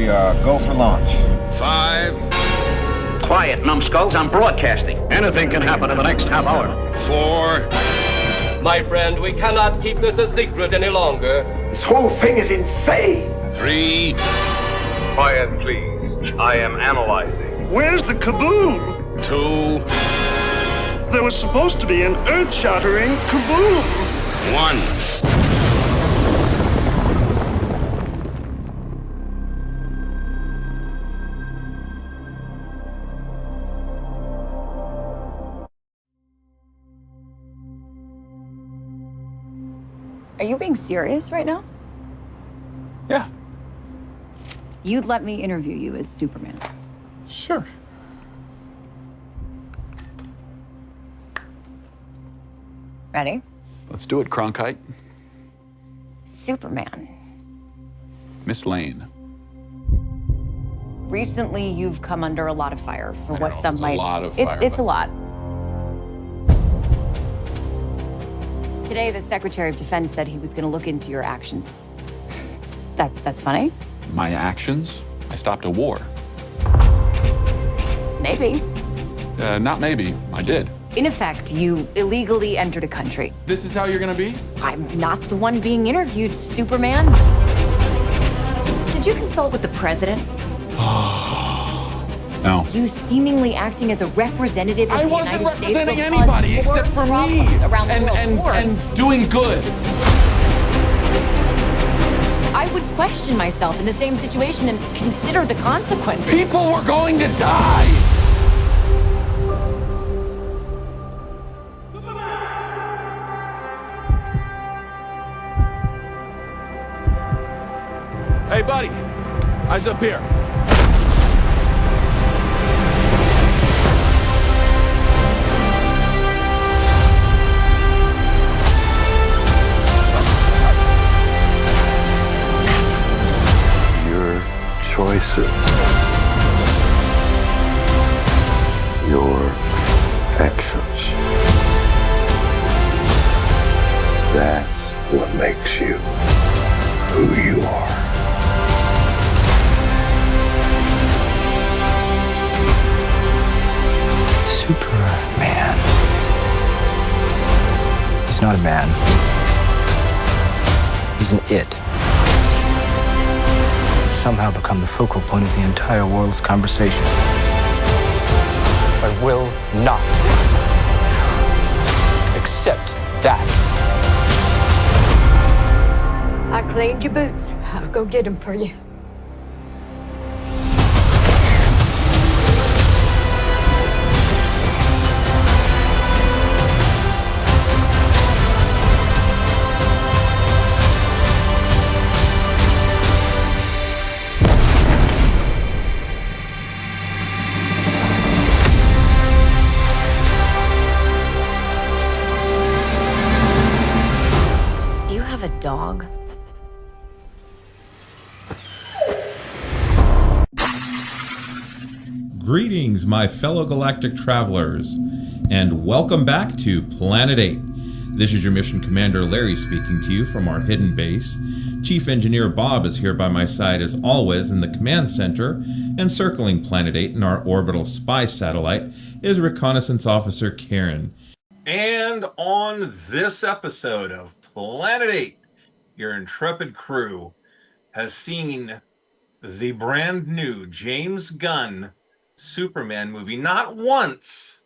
we go for launch. 5, Quiet, numbskulls, I'm broadcasting. Anything can happen in the next half hour. 4, My friend, we cannot keep this a secret any longer. This whole thing is insane. 3, Quiet, please. I am analyzing. Where's the kaboom? 2, There was supposed to be an earth-shattering kaboom. 1. Are you being serious right now? Yeah, You'd let me interview you as Superman. sure. Ready? Let's do it, Cronkite. Superman. Miss Lane. Recently, you've come under a lot of fire for I what know, some it's a might. lot of it's fire, a but- lot. Today, the Secretary of Defense said he was going to look into your actions. That's funny? My actions? I stopped a war. Maybe. Not maybe. I did. In effect, you illegally entered a country. This is how you're gonna be? I'm not the one being interviewed, Superman. Did you consult with the president? No. You seemingly acting as a representative of I the wasn't United States representing will cause anybody more except for me. problems around the world. And doing good. I would question myself in the same situation and consider the consequences. People were going to die. Hey, buddy. Eyes up here. Your choices, your actions. That's what makes you who you are. Superman. He's not a man. He's an it. He's somehow become the focal point of the entire world's conversation. I will not accept that. I cleaned your boots. I'll go get them for you. You have a dog? Greetings, my fellow galactic travelers, and welcome back to Planet 8. This is your mission commander Larry speaking to you from our hidden base. Chief Engineer Bob is here by my side as always in the command center, and circling Planet 8 in our orbital spy satellite is Reconnaissance Officer Karen. And on this episode of Planet 8, your intrepid crew has seen the brand new James Gunn Superman movie, not once,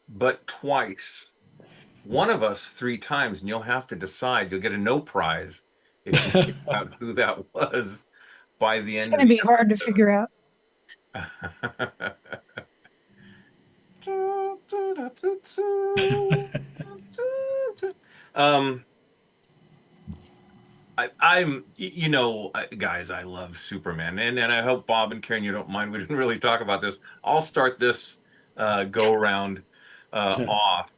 but twice. One of us 3 times, and you'll have to decide. You'll get a no prize if you figure out who that was by the end. It's going to be hard to figure out. I'm, guys, I love Superman, and I hope Bob and Karen, you don't mind. We didn't really talk about this. I'll start this go around off.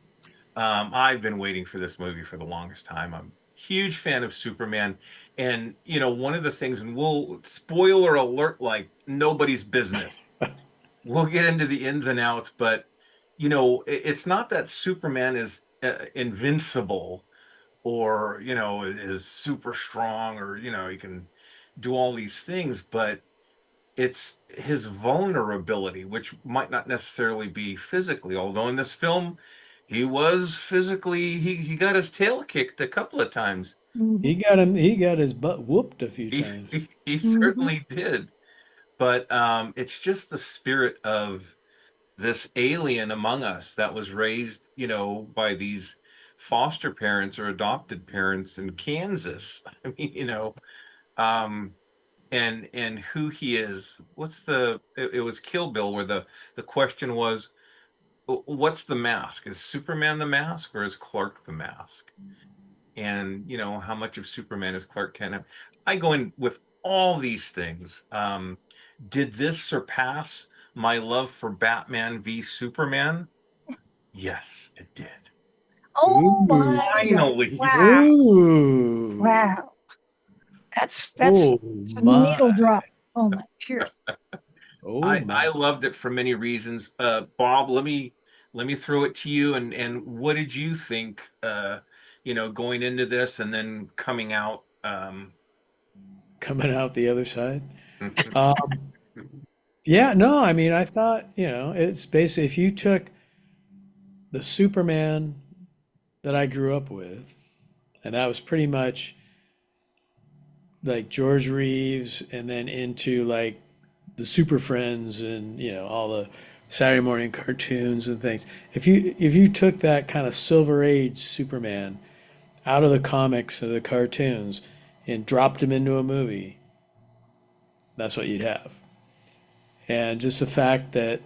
I've been waiting for this movie for the longest time. I'm a huge fan of Superman, and one of the things, and we'll spoiler alert, like nobody's business. We'll get into the ins and outs, but it's not that Superman is invincible, or is super strong, or he can do all these things, but it's his vulnerability, which might not necessarily be physically, although in this film he was physically, he got his tail kicked a couple of times. He got his butt whooped a few He times. he certainly did. But it's just the spirit of this alien among us that was raised, by these foster parents or adopted parents in Kansas. I mean, um, and who he is. It was Kill Bill where the question was, what's the mask? Is Superman the mask or is Clark the mask? And how much of Superman is Clark Kent have? I go in with all these things. Did this surpass my love for Batman v Superman? Yes, it did. Oh my Finally. wow. Ooh. Wow. That's Oh it's a my. needle drop. Oh my pure. Oh I my. loved it for many reasons. Bob, let me throw it to you, and what did you think, going into this and then coming out? Coming out the other side. Um, yeah, no, I mean, I thought, it's basically if you took the Superman that I grew up with, and that was pretty much like George Reeves, and then into like the Super Friends and all the Saturday morning cartoons and things. If you took that kind of Silver Age Superman out of the comics or the cartoons and dropped him into a movie, that's what you'd have. And just the fact that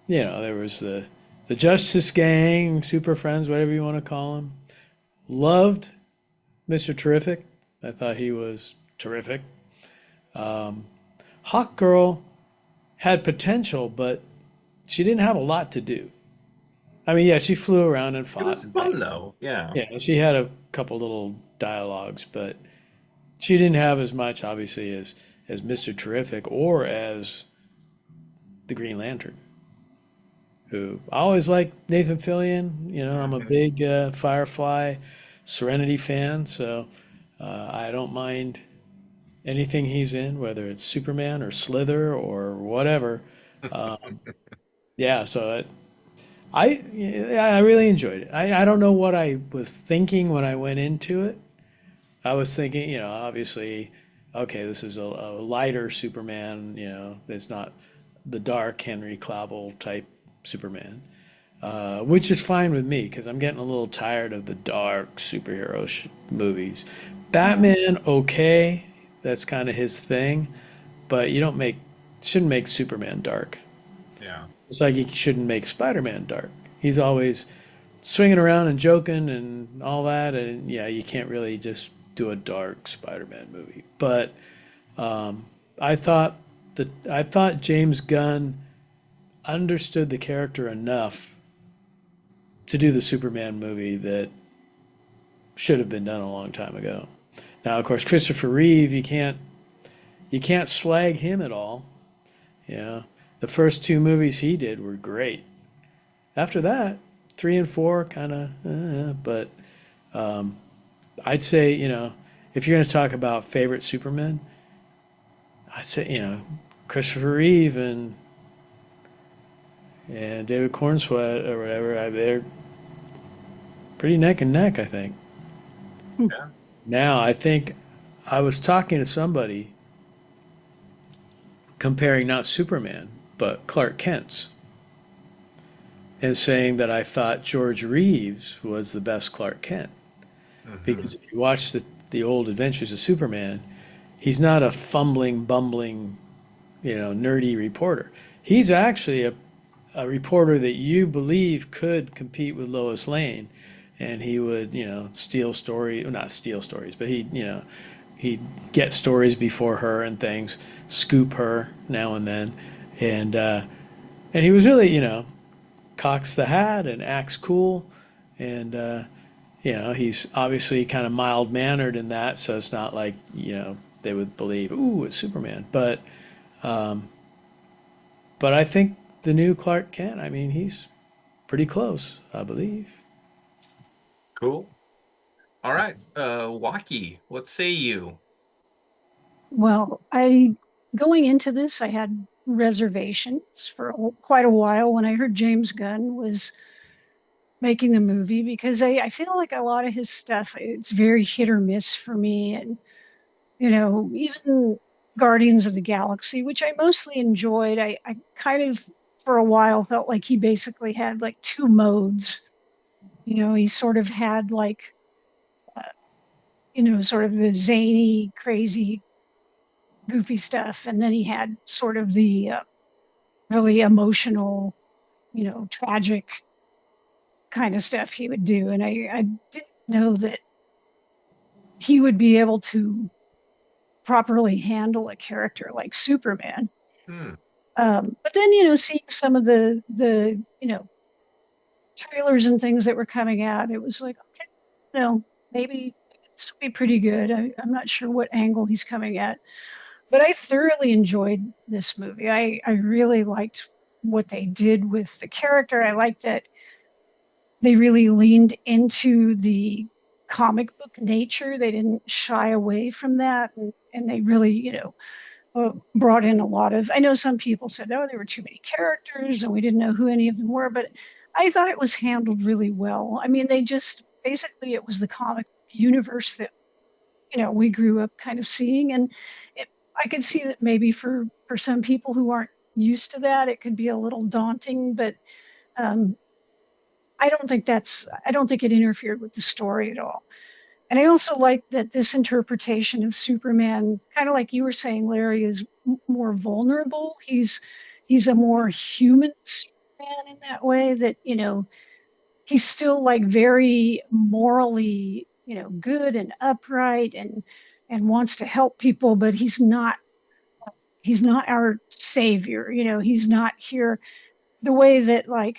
there was the Justice Gang, Super Friends, whatever you want to call them. Loved Mr. Terrific. I thought he was terrific. Hawk Girl had potential, but she didn't have a lot to do. I mean, yeah, she flew around and It fought. was fun though. Yeah. Yeah, she had a couple little dialogues, but she didn't have as much, obviously, as Mr. Terrific or as the Green Lantern, who I always liked Nathan Fillion. I'm a big Firefly Serenity fan, so I don't mind anything he's in, whether it's Superman or Slither or whatever. Yeah, so I really enjoyed it. I don't know what I was thinking when I went into it. I was thinking, obviously, okay, this is a lighter Superman. It's not the dark Henry Cavill type Superman, which is fine with me because I'm getting a little tired of the dark superhero movies. Batman, okay, that's kind of his thing, but shouldn't make Superman dark. Yeah. It's like you shouldn't make Spider-Man dark. He's always swinging around and joking and all that, and yeah, you can't really just do a dark Spider-Man movie. But I thought James Gunn understood the character enough to do the Superman movie that should have been done a long time ago. Now, of course, Christopher Reeve, you can't slag him at all. The first two movies he did were great. After that, 3 and 4 kind of, but I'd say, if you're going to talk about favorite Superman, I'd say, Christopher Reeve and David Cornsweet or whatever, they're pretty neck and neck, I think. Yeah. Now, I think I was talking to somebody comparing not Superman, but Clark Kent's, and saying that I thought George Reeves was the best Clark Kent. Because if you watch the old Adventures of Superman, he's not a fumbling, bumbling, nerdy reporter. He's actually a reporter that you believe could compete with Lois Lane, and he would, steal stories, well, not steal stories, but he'd get stories before her and things, scoop her now and then, and he was really, cocks the hat and acts cool, and he's obviously kind of mild mannered in that, so it's not like they would believe, ooh, it's Superman, but I think the new Clark Kent, I mean, he's pretty close, I believe. Cool. All right. Waki, what say you? Well, I going into this, I had reservations for quite a while when I heard James Gunn was making the movie because I feel like a lot of his stuff, it's very hit or miss for me. And, even Guardians of the Galaxy, which I mostly enjoyed, I kind of, for a while, felt like he basically had like two modes. He sort of had like, sort of the zany, crazy, goofy stuff. And then he had sort of the really emotional, tragic kind of stuff he would do. And I didn't know that he would be able to properly handle a character like Superman. But then, seeing some of the trailers and things that were coming out, it was like, okay, maybe this will be pretty good. I'm not sure what angle he's coming at, but I thoroughly enjoyed this movie. I really liked what they did with the character. I liked that they really leaned into the comic book nature. They didn't shy away from that, and they really, brought in a lot of. I know some people said, "Oh, there were too many characters, and we didn't know who any of them were," but I thought it was handled really well. I mean, they just basically it was the comic universe that we grew up kind of seeing, and I could see that maybe for some people who aren't used to that, it could be a little daunting, but I don't think it interfered with the story at all. And I also like that this interpretation of Superman, kind of like you were saying, Larry, is more vulnerable. He's a more human Superman in that way that, he's still like very morally, good and upright and wants to help people, but he's not our savior. He's not here the way that like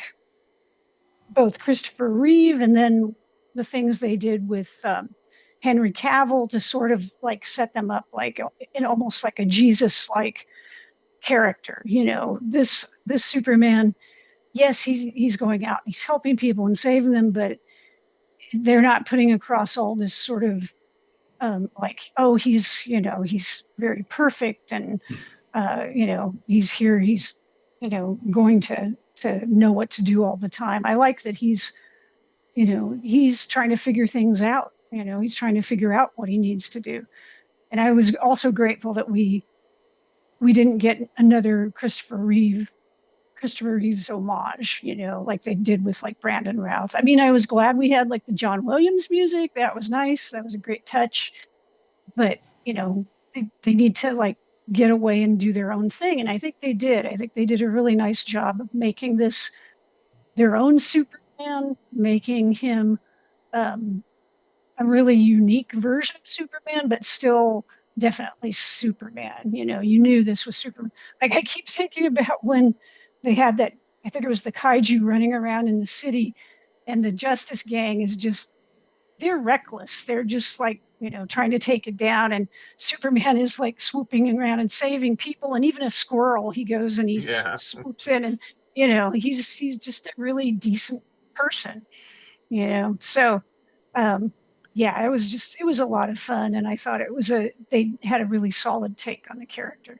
both Christopher Reeve and then the things they did with Henry Cavill to sort of like set them up like in almost like a Jesus-like character. This Superman, yes, he's going out, he's helping people and saving them, but they're not putting across all this sort of like, oh, he's very perfect and he's here, he's going to know what to do all the time. I like that he's trying to figure things out. He's trying to figure out what he needs to do. And I was also grateful that we didn't get another Christopher Reeve's homage, like they did with like Brandon Routh. I mean, I was glad we had like the John Williams music. That was nice. That was a great touch. But, they need to like get away and do their own thing. And I think they did. I think they did a really nice job of making this their own Superman, making him a really unique version of Superman, but still definitely Superman. You knew this was Superman. Like I keep thinking about when they had that, I think it was the kaiju running around in the city and the Justice Gang is just, they're reckless. They're just like, trying to take it down. And Superman is like swooping around and saving people. And even a squirrel, he goes and he swoops in and, he's just a really decent person, So, it was a lot of fun. And I thought they had a really solid take on the character.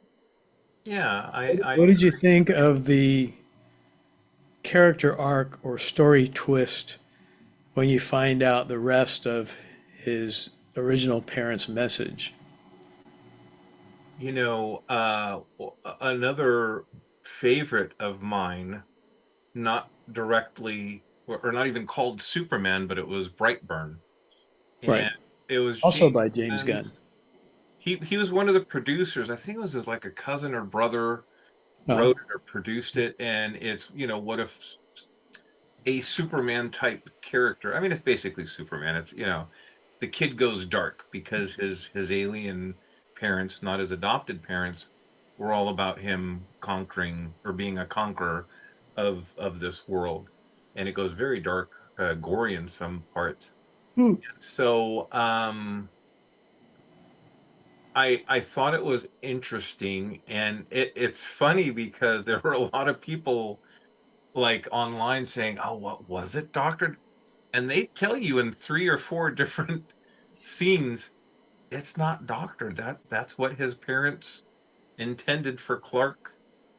Yeah. What did you think of the character arc or story twist when you find out the rest of his original parents' message? Another favorite of mine, not directly or not even called Superman, but it was Brightburn. Right. And it was also by James Gunn. He was one of the producers. I think it was like a cousin or brother wrote it or produced it. And it's, what if a Superman type character, I mean, it's basically Superman. It's, the kid goes dark because his alien parents, not his adopted parents, were all about him conquering or being a conqueror of this world. And it goes very dark, gory in some parts. So I thought it was interesting, and it's funny because there were a lot of people like online saying, "Oh, what was it, Doctor?" And they tell you in 3 or 4 different scenes, it's not Doctor. That's what his parents intended for Clark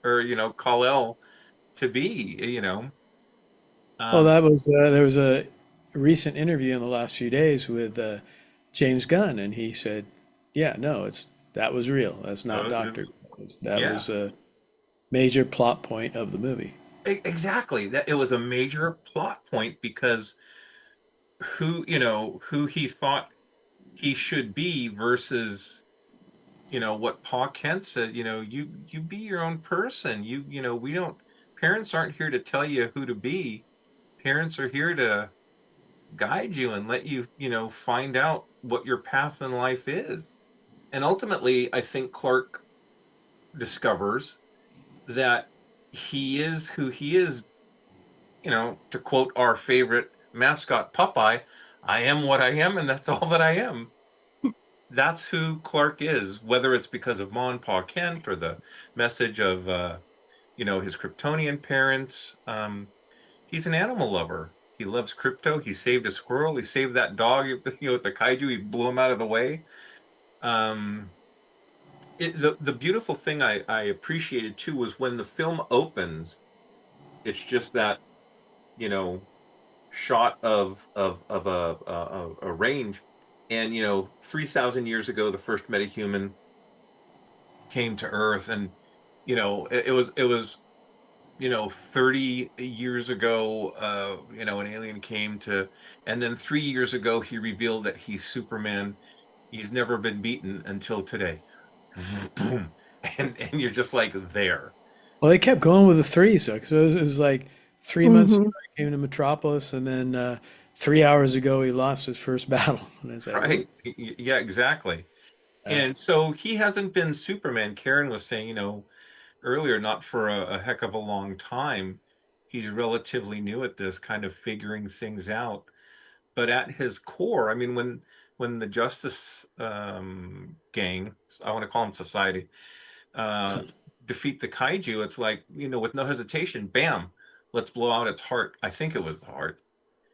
or Kal-El to be. Well, that was there was a recent interview in the last few days with James Gunn, and he said, "Yeah, no, that was real. That's not doctored. That Yeah. was a major plot point of the movie." Exactly. That it was a major plot point because who he thought he should be versus what Pa Kent said, you be your own person. We don't parents aren't here to tell you who to be. Parents are here to guide you and let you, find out what your path in life is. And ultimately, I think Clark discovers that he is who he is, to quote our favorite mascot Popeye, I am what I am, and that's all that I am. That's who Clark is, whether it's because of Ma and Pa Kent or the message of, his Kryptonian parents. He's an animal lover. He loves crypto. He saved a squirrel. He saved that dog, at the kaiju. He blew him out of the way. The beautiful thing I appreciated too was when the film opens, it's just that, shot of a range, and 3,000 years ago, the first metahuman came to Earth, and it was 30 years ago, an alien came to, and then 3 years ago, he revealed that he's Superman. He's never been beaten until today. Boom. And you're just like there. Well, they kept going with the threes, so 'cause it was like 3 months ago he came to Metropolis, and then 3 hours ago he lost his first battle. And it's like, Right? Yeah, exactly. And so he hasn't been Superman. Karen was saying, earlier, not for a heck of a long time. He's relatively new at this, kind of figuring things out. But at his core, I mean, when the Justice gang, I want to call them society, defeat the kaiju, it's like, with no hesitation, bam, let's blow out its heart. I think it was the heart.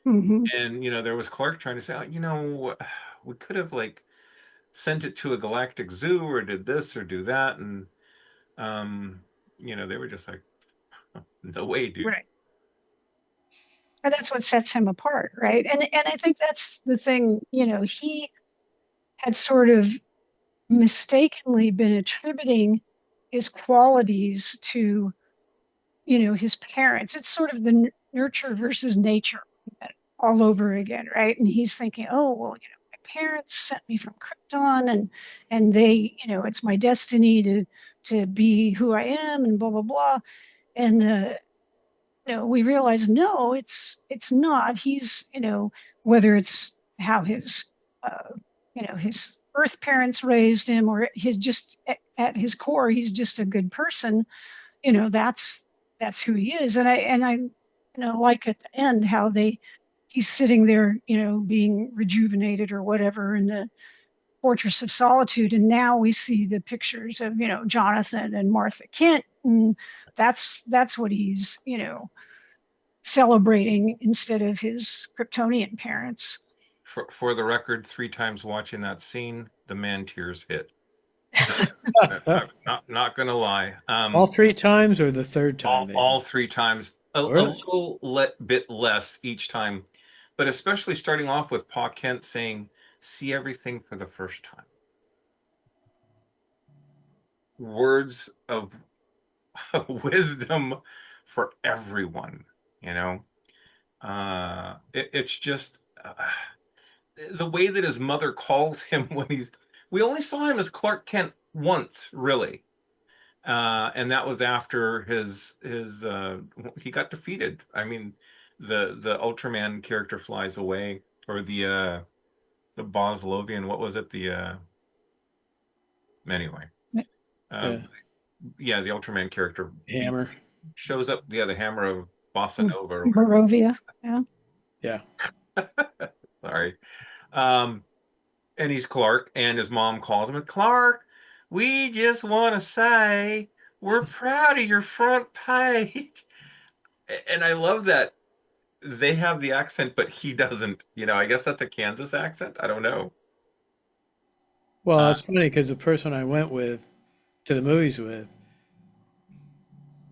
Mm-hmm. And, there was Clark trying to say, we could have sent it to a galactic zoo or did this or do that. And, they were just like, no way, dude. Right. And that's what sets him apart, right? And I think that's the thing, he had sort of mistakenly been attributing his qualities to, his parents. It's sort of the nurture versus nature all over again, right? And he's thinking, oh, well, my parents sent me from Krypton, and they, it's my destiny to be who I am, and blah blah blah. And we realize no, it's not. He's, whether it's how his his Earth parents raised him, or his just at his core, he's just a good person. That's who he is. And I like at the end how he's sitting there, being rejuvenated or whatever in the Fortress of Solitude, and now we see the pictures of Jonathan and Martha Kent, and that's what he's celebrating instead of his Kryptonian parents. For the record, 3 times watching that scene, the man tears hit. not gonna lie. all 3 times or the third time? All 3 times. A little bit less each time, but especially starting off with Pa Kent saying, "See everything for the first time." Words of wisdom for everyone. It's just. The way that his mother calls him we only saw him as Clark Kent once, really. And that was after his he got defeated. I mean, the Ultraman character flies away, or the Boslovian, what was it? Anyway. Yeah, the Ultraman character. Hammer. Shows up, the hammer of Bossa Nova. Barovia, yeah. Yeah. Sorry. And he's Clark, and his mom calls him, Clark, we just want to say we're proud of your front page. And I love that they have the accent, but he doesn't. I guess that's a Kansas accent. I don't know. Well, it's funny because the person I went with to the movies with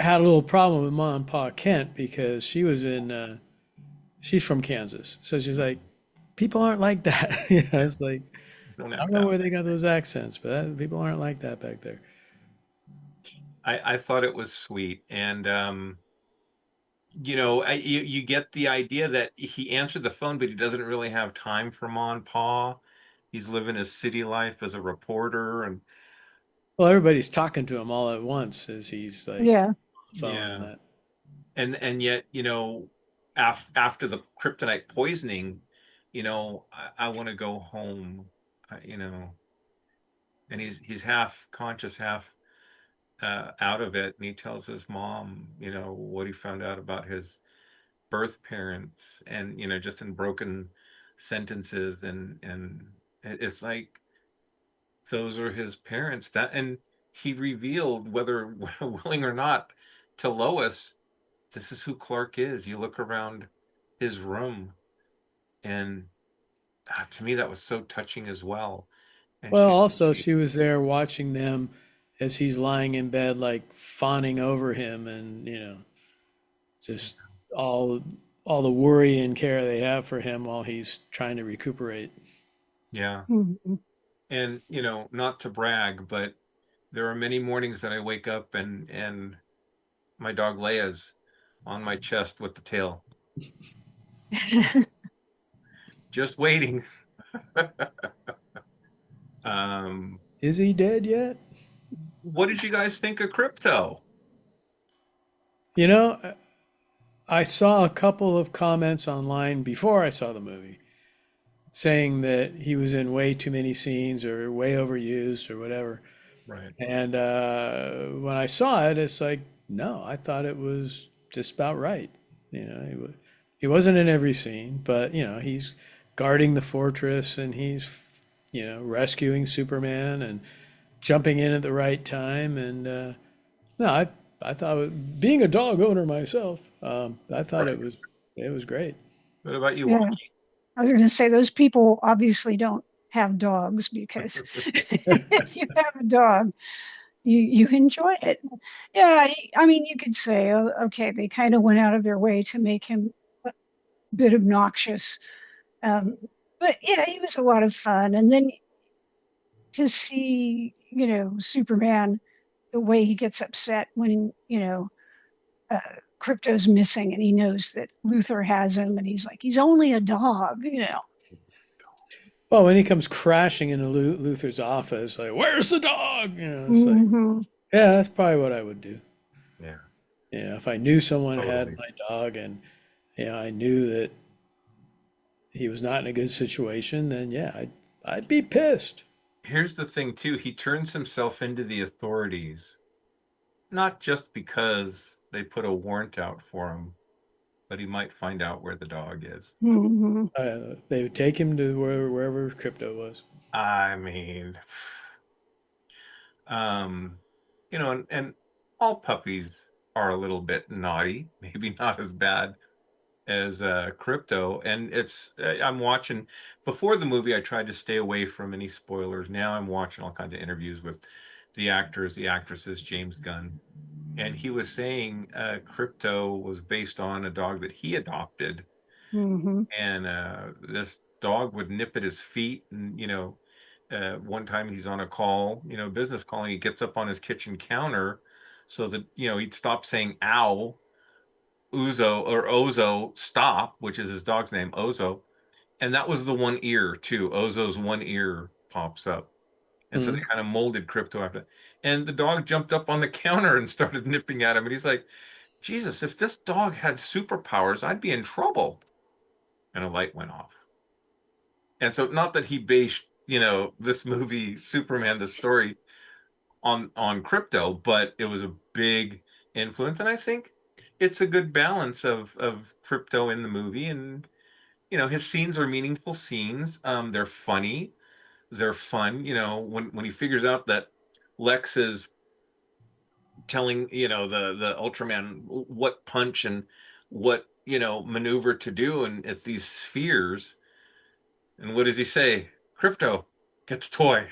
had a little problem with Mom and Pa Kent because she was in she's from Kansas, so she's like, people aren't like that. It's like Don't I act don't know that where way. they got those accents, but people aren't like that back there. I thought it was sweet, and you get the idea that he answered the phone, but he doesn't really have time for Ma and Pa. He's living his city life as a reporter, and Well, everybody's talking to him all at once as he's like on Yeah. the phone and yeah, that. and yet after the kryptonite poisoning, I want to go home, and he's half conscious, half out of it, and he tells his mom, what he found out about his birth parents, and just in broken sentences, and it's like those are his parents. That and he revealed, whether willing or not, to Lois, this is who Clark is. You look around his room, and to me that was so touching as well. And Well, she also she she was there watching them as he's lying in bed, like fawning over him, and just all all the worry and care they have for him while he's trying to recuperate. yeah. Mhm. And not to brag, but there are many mornings that I wake up and my dog Leia's on my chest with the tail, just waiting. um, Is he dead yet? what did you guys think of Crypto? You know, I saw a couple of comments online before I saw the movie saying that he was in way too many scenes or way overused or whatever. Right. And when I saw it, it's like, no, I thought it was just about right. He wasn't in every scene, but he's guarding the fortress and he's rescuing Superman and jumping in at the right time. And no, I thought being a dog owner myself, I thought Right. it was great. What about you, Yeah. Wonky? I was going to say those people obviously don't have dogs because if you have a dog, you enjoy it. Yeah, I mean, you could say, oh, okay, they kind of went out of their way to make him a bit obnoxious. Um, but yeah, he was a lot of fun. And then to see, Superman, the way he gets upset when, uh, Crypto's missing and he knows that Luthor has him and he's like, he's only a dog. Well, when he comes crashing into Luther's office, like, "Where's the dog?" It's like, Hmm. yeah, that's probably what I would do. Yeah, If I knew someone had totally. my dog and I knew that he was not in a good situation, then yeah, I'd be pissed. Here's the thing too, he turns himself into the authorities, not just because they put a warrant out for him, but he might find out where the dog is. Hmm. They would take him to wherever Crypto was. I mean, um, and all puppies are a little bit naughty, maybe not as bad as Crypto. And I'm watching, before the movie I tried to stay away from any spoilers. Now I'm watching all kinds of interviews with the actors, the actresses, James Gunn, and he was saying Crypto was based on a dog that he adopted, Hmm. and this dog would nip at his feet. And one time he's on a call, business call, and he gets up on his kitchen counter so that he'd stop saying ow, Uzo or Ozo, stop, which is his dog's name, Ozo. And that was the one ear too. Ozo's one ear pops up. And so they Mhm. kind of molded Crypto after that. And the dog jumped up on the counter and started nipping at him. And he's like, Jesus, if this dog had superpowers, I'd be in trouble. And a light went off. And so, not that he based, this movie, Superman, the story, on Crypto, but it was a big influence. And I think it's a good balance of Crypto in the movie. And his scenes are meaningful scenes. They're funny, they're fun. When he figures out that Lex is telling the Ultraman what punch and what maneuver to do, and it's these spheres. And what does he say? Crypto, get the toy.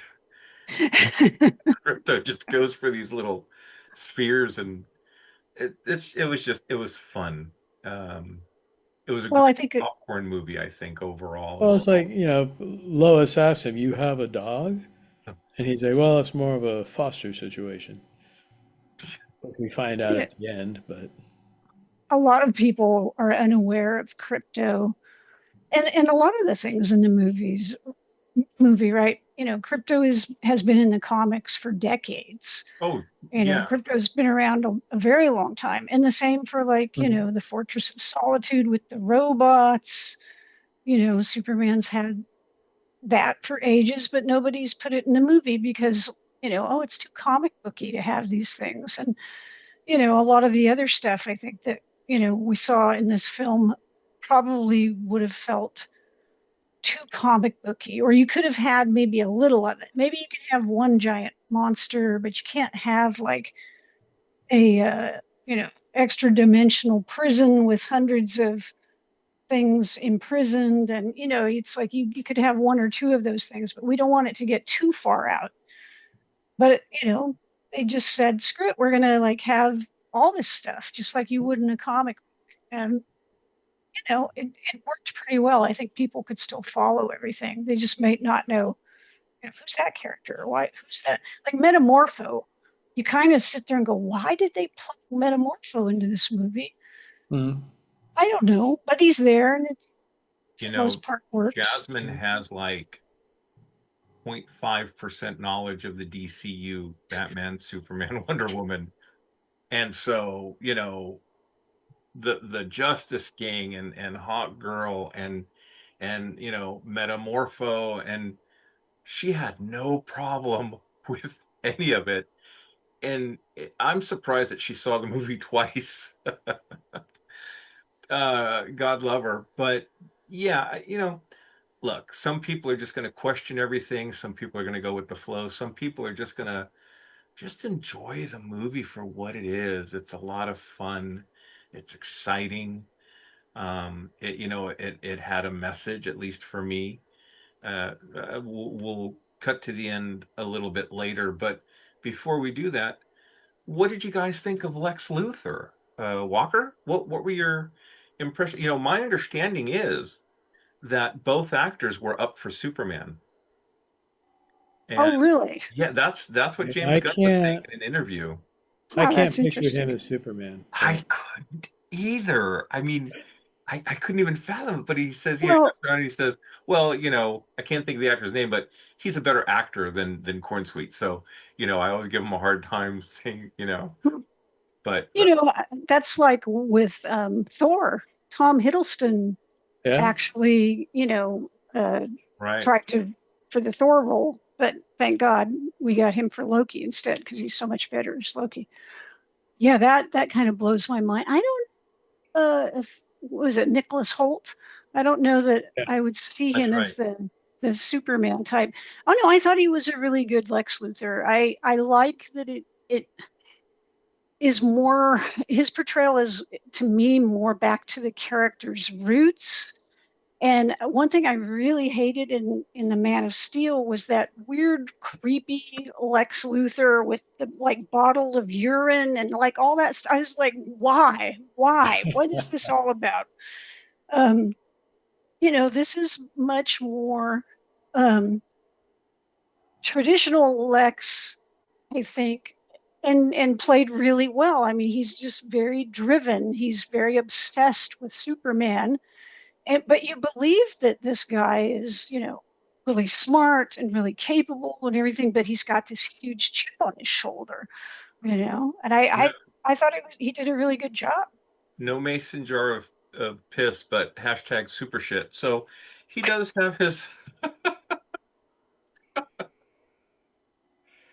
Krypto just goes for these little spheres, and it was fun. It was a Well, great I think popcorn movie, I think, overall. Well, it's like, Lois asks him, "You have a dog?" And he's like, "Well, it's more of a foster situation," which we find out yeah, at the end. But a lot of people are unaware of crypto, and a lot of the things in the movie, right? Crypto has been in the comics for decades. Oh, yeah. Crypto's been around a very long time, and the same for like the Fortress of Solitude with the robots. Superman's had that for ages, but nobody's put it in the movie because oh, it's too comic booky to have these things. And a lot of the other stuff I think that we saw in this film probably would have felt too comic booky, or you could have had maybe a little of it. Maybe you can have one giant monster, but you can't have like a extra dimensional prison with hundreds of things imprisoned. And it's like you could have one or two of those things, but we don't want it to get too far out. But they just said, screw it, we're gonna like have all this stuff just like you would in a comic book. And it worked pretty well. I think people could still follow everything. They just may not know, who's that character? Why? Who's that? Like Metamorpho. You kind of sit there and go, why did they plug Metamorpho into this movie? Mhm. I don't know, but he's there, and it's for You the know, most part works. Jasmine has like 0.5% knowledge of the DCU, Batman, Superman, Wonder Woman. And so, the Justice Gang and Hawk Girl and Metamorpho, and she had no problem with any of it. And I'm surprised that she saw the movie twice. God love her. But yeah, look, some people are just going to question everything. Some people are going to go with the flow. Some people are just going to just enjoy the movie for what it is. It's a lot of fun. It's exciting. It had a message, at least for me. We'll cut to the end a little bit later, but before we do that, what did you guys think of Lex Luthor? Walker, what were your impressions? My understanding is that both actors were up for Superman. And Oh, really? yeah, that's what James I Gunn was saying can't, in an interview. I Oh, can't that's picture him interesting. as Superman. I couldn't either. I mean, I couldn't even fathom it, but he says, Well, he says, well, I can't think of the actor's name, but he's a better actor than Cornsweet. So, I always give him a hard time saying, but that's like with Thor. Tom Hiddleston Yeah. actually, right. tried to for the Thor role, but thank God we got him for Loki instead because he's so much better as Loki. Yeah, that kind of blows my mind. I don't if was it Nicholas Holt? I don't know that Yeah. I would see That's him right. as the Superman type. Oh no, I thought he was a really good Lex Luthor. I like that it is more his portrayal is to me more back to the character's roots. And one thing I really hated in the Man of Steel was that weird, creepy Lex Luthor with the like bottle of urine and like all that stuff. I was like, why? Why? What is this all about? Um, this is much more traditional Lex, I think, and played really well. I mean, he's just very driven. He's very obsessed with Superman. But you believe that this guy is, really smart and really capable and everything, but he's got this huge chip on his shoulder, And I thought he did a really good job. No mason jar of piss, but hashtag super shit. So he does have his,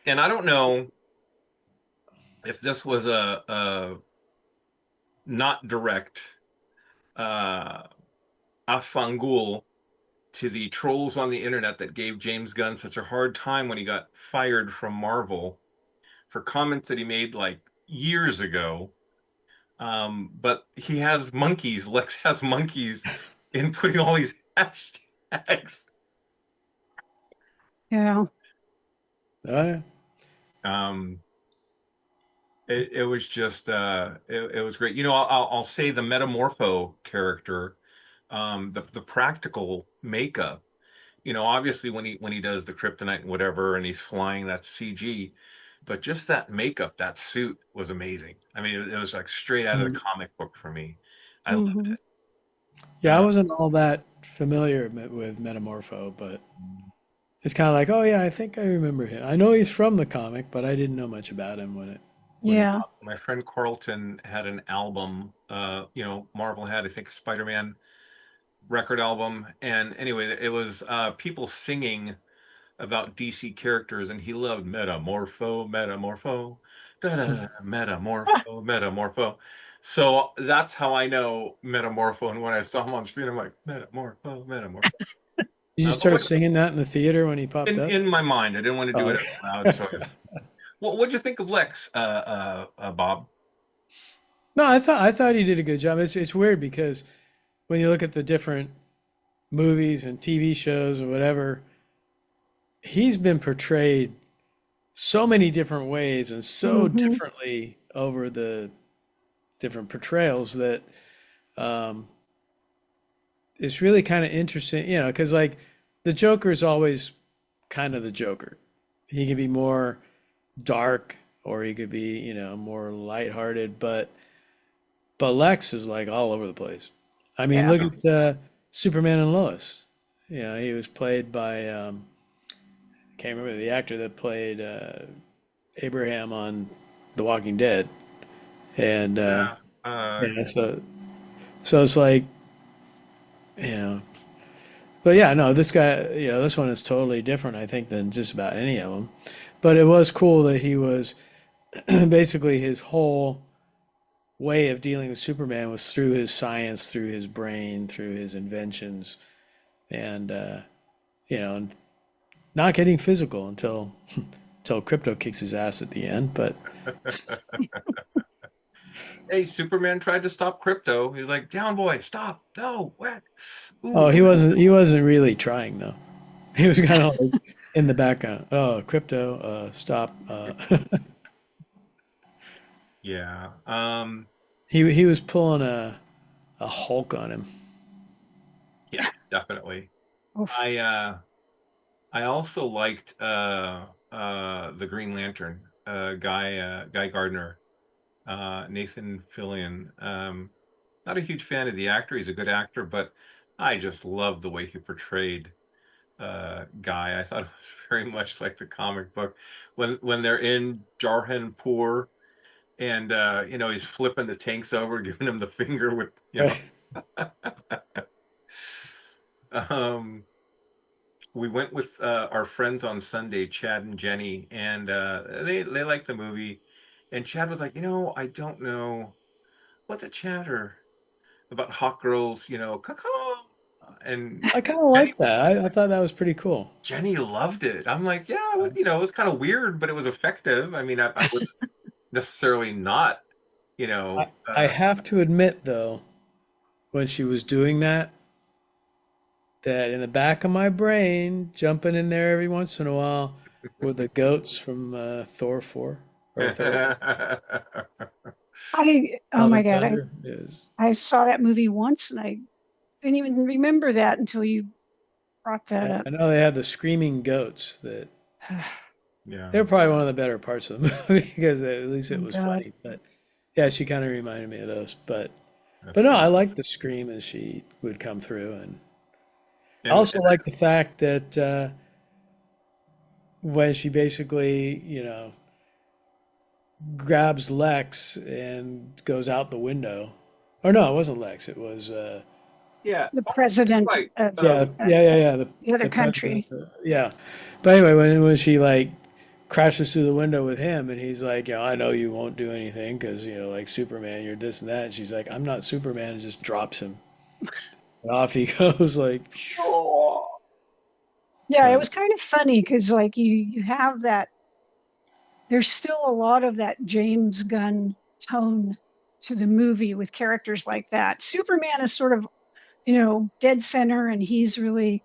and I don't know if this was a not direct afangul to the trolls on the internet that gave James Gunn such a hard time when he got fired from Marvel for comments that he made like years ago. But he has monkeys. Lex has monkeys in putting all these hashtags. Yeah. Yeah. Um, it was just it was great. You know, I'll say the Metamorpho character, the practical makeup. You know, obviously when he does the kryptonite and whatever, and he's flying, that's CG. But just that makeup, that suit was amazing. I mean, it was like straight out of the comic book for me. I loved Hmm. it. Yeah, I wasn't all that familiar with Metamorpho, but it's kind of like, oh yeah, I think I remember him. I know he's from the comic, but I didn't know much about him when it. Yeah. My friend Carlton had an album. You know, Marvel had, I think, Spider-Man record album, and anyway, it was people singing about DC characters, and he loved Metamorpho, Metamorpho, da-da, Metamorpho, Metamorpho. So that's how I know Metamorpho. And when I saw him on screen, I'm like, Metamorpho, Metamorpho. Did you start singing that in the theater when he popped up? In my mind, I didn't want to do Oh, it okay. out loud. So, what'd you think of Lex, Bob? No, I thought he did a good job. It's weird because when you look at the different movies and TV shows or whatever, he's been portrayed so many different ways and so Hmm. differently over the different portrayals that um, it's really kind of interesting, because like the Joker is always kind of the Joker. He can be more dark or he could be, more lighthearted, but Lex is like all over the place. I mean, Yeah. look at Superman and Lois. He was played by can't remember the actor that played Abraham on The Walking Dead, and yeah, so it's like, you know, but yeah, no, this guy, this one is totally different, I think, than just about any of them. But it was cool that he was basically his whole way of dealing with Superman was through his science, through his brain, through his inventions, and and not getting physical until until Crypto kicks his ass at the end. But Hey, Superman tried to stop Crypto. He's like, down boy, stop. No, what? oh, Ooh. he wasn't really trying though. He was kind of like in the background. Oh, Crypto, stop. Yeah. He was pulling a Hulk on him. Yeah, definitely. Oof. I also liked the Green Lantern Guy Gardner, Nathan Fillion. Not a huge fan of the actor. He's a good actor, but I just love the way he portrayed Guy. I thought it was very much like the comic book when they're in Jarhanpur, and he's flipping the tanks over, giving him the finger with um we went with our friends on Sunday, Chad and Jenny, and they liked the movie. And Chad was like, I don't know what's a chatter about hot girls, caw. And I kind of like that. I thought that was pretty cool. Jenny loved it. I'm like, yeah, it was kind of weird, but it was effective. I mean, I wouldn't necessarily not, I have to admit though, when she was doing that in the back of my brain, jumping in there every once in a while, were the goats from Thor 4 or Thor. Oh my God, Thunder is. I saw that movie once and I didn't even remember that until you brought that up. I know they had the screaming goats that. Yeah, they're probably one of the better parts of the movie because at least it Oh, was God. funny. But yeah, she kind of reminded me of those. But no, I like the scream as she would come through, and I also like the fact that when she basically, grabs Lex and goes out the window, or no, it wasn't Lex. It was yeah, The president right. of yeah. the other country. president, yeah. But anyway, when she like crashes through the window with him, and he's like, I know you won't do anything because like Superman, you're this and that. And she's like, I'm not Superman, and just drops him. And off he goes, like. Yeah, it was kind of funny because like you have that. There's still a lot of that James Gunn tone to the movie with characters like that. Superman is sort of, dead center, and he's really,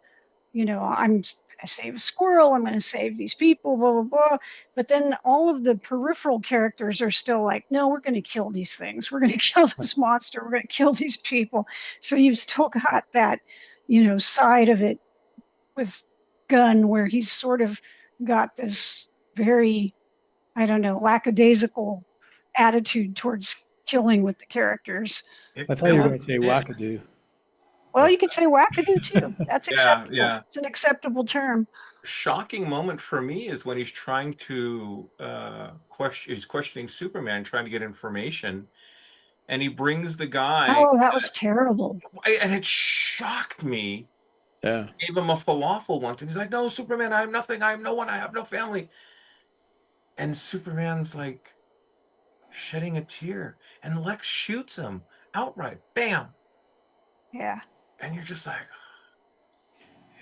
I'm I save a squirrel, I'm going to save these people, blah, blah, blah. But then all of the peripheral characters are still like, no, we're going to kill these things. We're going to kill this monster. We're going to kill these people. So you've still got that, side of it with Gunn where he's sort of got this very, I don't know, lackadaisical attitude towards killing with the characters. I thought you were going to say wackadoo. Well, you could say wackadoo too. That's acceptable. Yeah. It's an acceptable term. Shocking moment for me is when he's trying to he's questioning Superman, trying to get information, and he brings the guy. Oh, that was terrible. And it shocked me. Yeah. Gave him a falafel once, and he's like, "No, Superman, I am nothing. I am no one. I have no family." And Superman's like shedding a tear, and Lex shoots him outright. Bam. Yeah. And you're just like,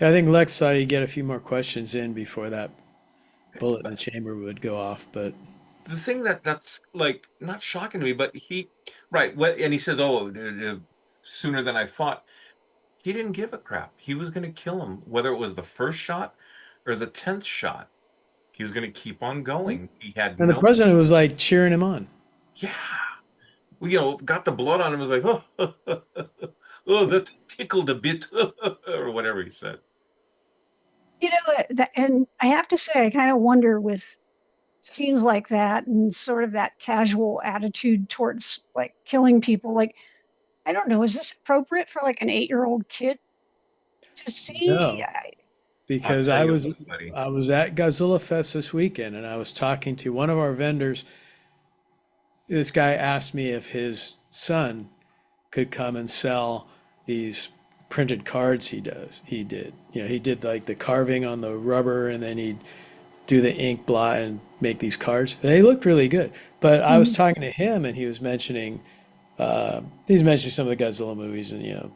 Yeah, I think Lex thought he'd get a few more questions in before that bullet in the chamber would go off. But the thing that's like not shocking to me, but and he says, "Oh, sooner than I thought." He didn't give a crap. He was going to kill him, whether it was the first shot or the 10th shot. He was going to keep on going. He had the president was like cheering him on. Yeah. Well, got the blood on him. Was like, oh, oh, that tickled a bit, or whatever he said. And I have to say, I kind of wonder with scenes like that and sort of that casual attitude towards like killing people, like, I don't know, is this appropriate for like an 8-year-old kid to see? No, because I was at Godzillafest this weekend and I was talking to one of our vendors. This guy asked me if his son could come and sell these printed cards he did. He did like the carving on the rubber and then he'd do the ink blot and make these cards. They looked really good. But I was talking to him and he was mentioning some of the Godzilla movies and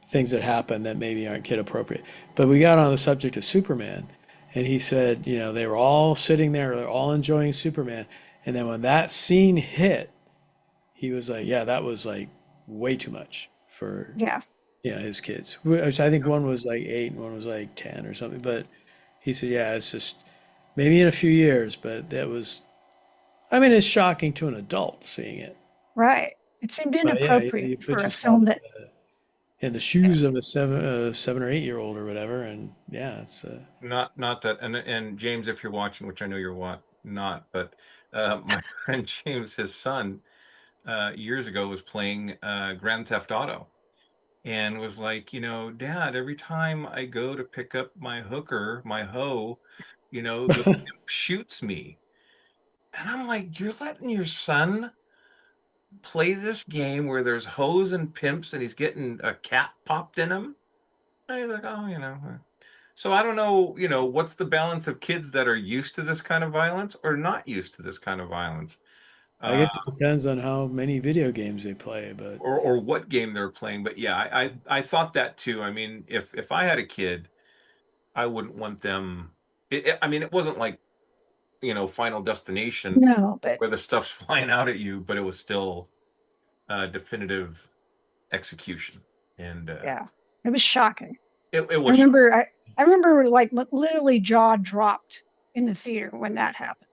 things that happen that maybe aren't kid appropriate. But we got on the subject of Superman, and he said, they were all sitting there, they're all enjoying Superman, and then when that scene hit, he was like, "Yeah, that was like way too much for his kids." Which I think one was like 8 and one was like 10 or something. But he said, "Yeah, it's just maybe in a few years, but that was, it's shocking to an adult seeing it." Right. It seemed inappropriate for a film that in the shoes of a 7 or 8-year-old or whatever, and it's not that. And James, if you're watching, which I know you're not, but my friend James, his son, years ago was playing Grand Theft Auto, and was like, "Dad, every time I go to pick up my hooker, my hoe, the pimp shoots me," and I'm like, "You're letting your son play this game where there's hoes and pimps and he's getting a cat popped in him?" And he's like, "Oh, So I don't know, what's the balance of kids that are used to this kind of violence or not used to this kind of violence? I guess it depends on how many video games they play, but or what game they're playing. But yeah, I thought that too. If I had a kid, I wouldn't want them. It wasn't like Final Destination, where the stuff's flying out at you, but it was still definitive execution. And it was shocking. It was. I remember like literally jaw dropped in the theater when that happened.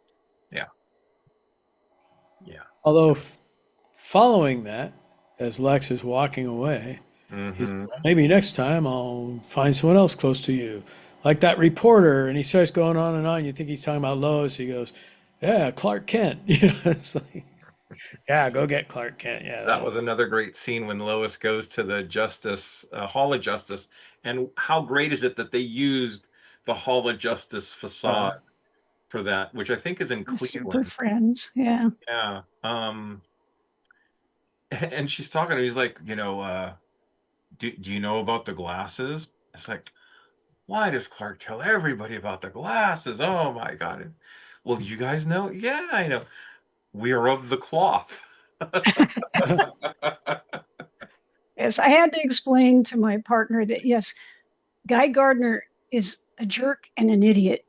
Yeah. Although following that, as Lex is walking away, he's like, "Maybe next time I'll find someone else close to you, like that reporter." And he starts going on and on. You think he's talking about Lois. He goes, "Yeah, Clark Kent." It's like, yeah, go get Clark Kent. Yeah, that was another great scene when Lois goes to the Hall of Justice, and how great is it that they used the Hall of Justice facade for that, which I think is in Cleveland. Super Friends, yeah. Yeah. And she's talking to him. He's like, do you know about the glasses? It's like, why does Clark tell everybody about the glasses? Oh my God. Well, you guys know? Yeah, I know. We are of the cloth. Yes, I had to explain to my partner that, yes, Guy Gardner is a jerk and an idiot.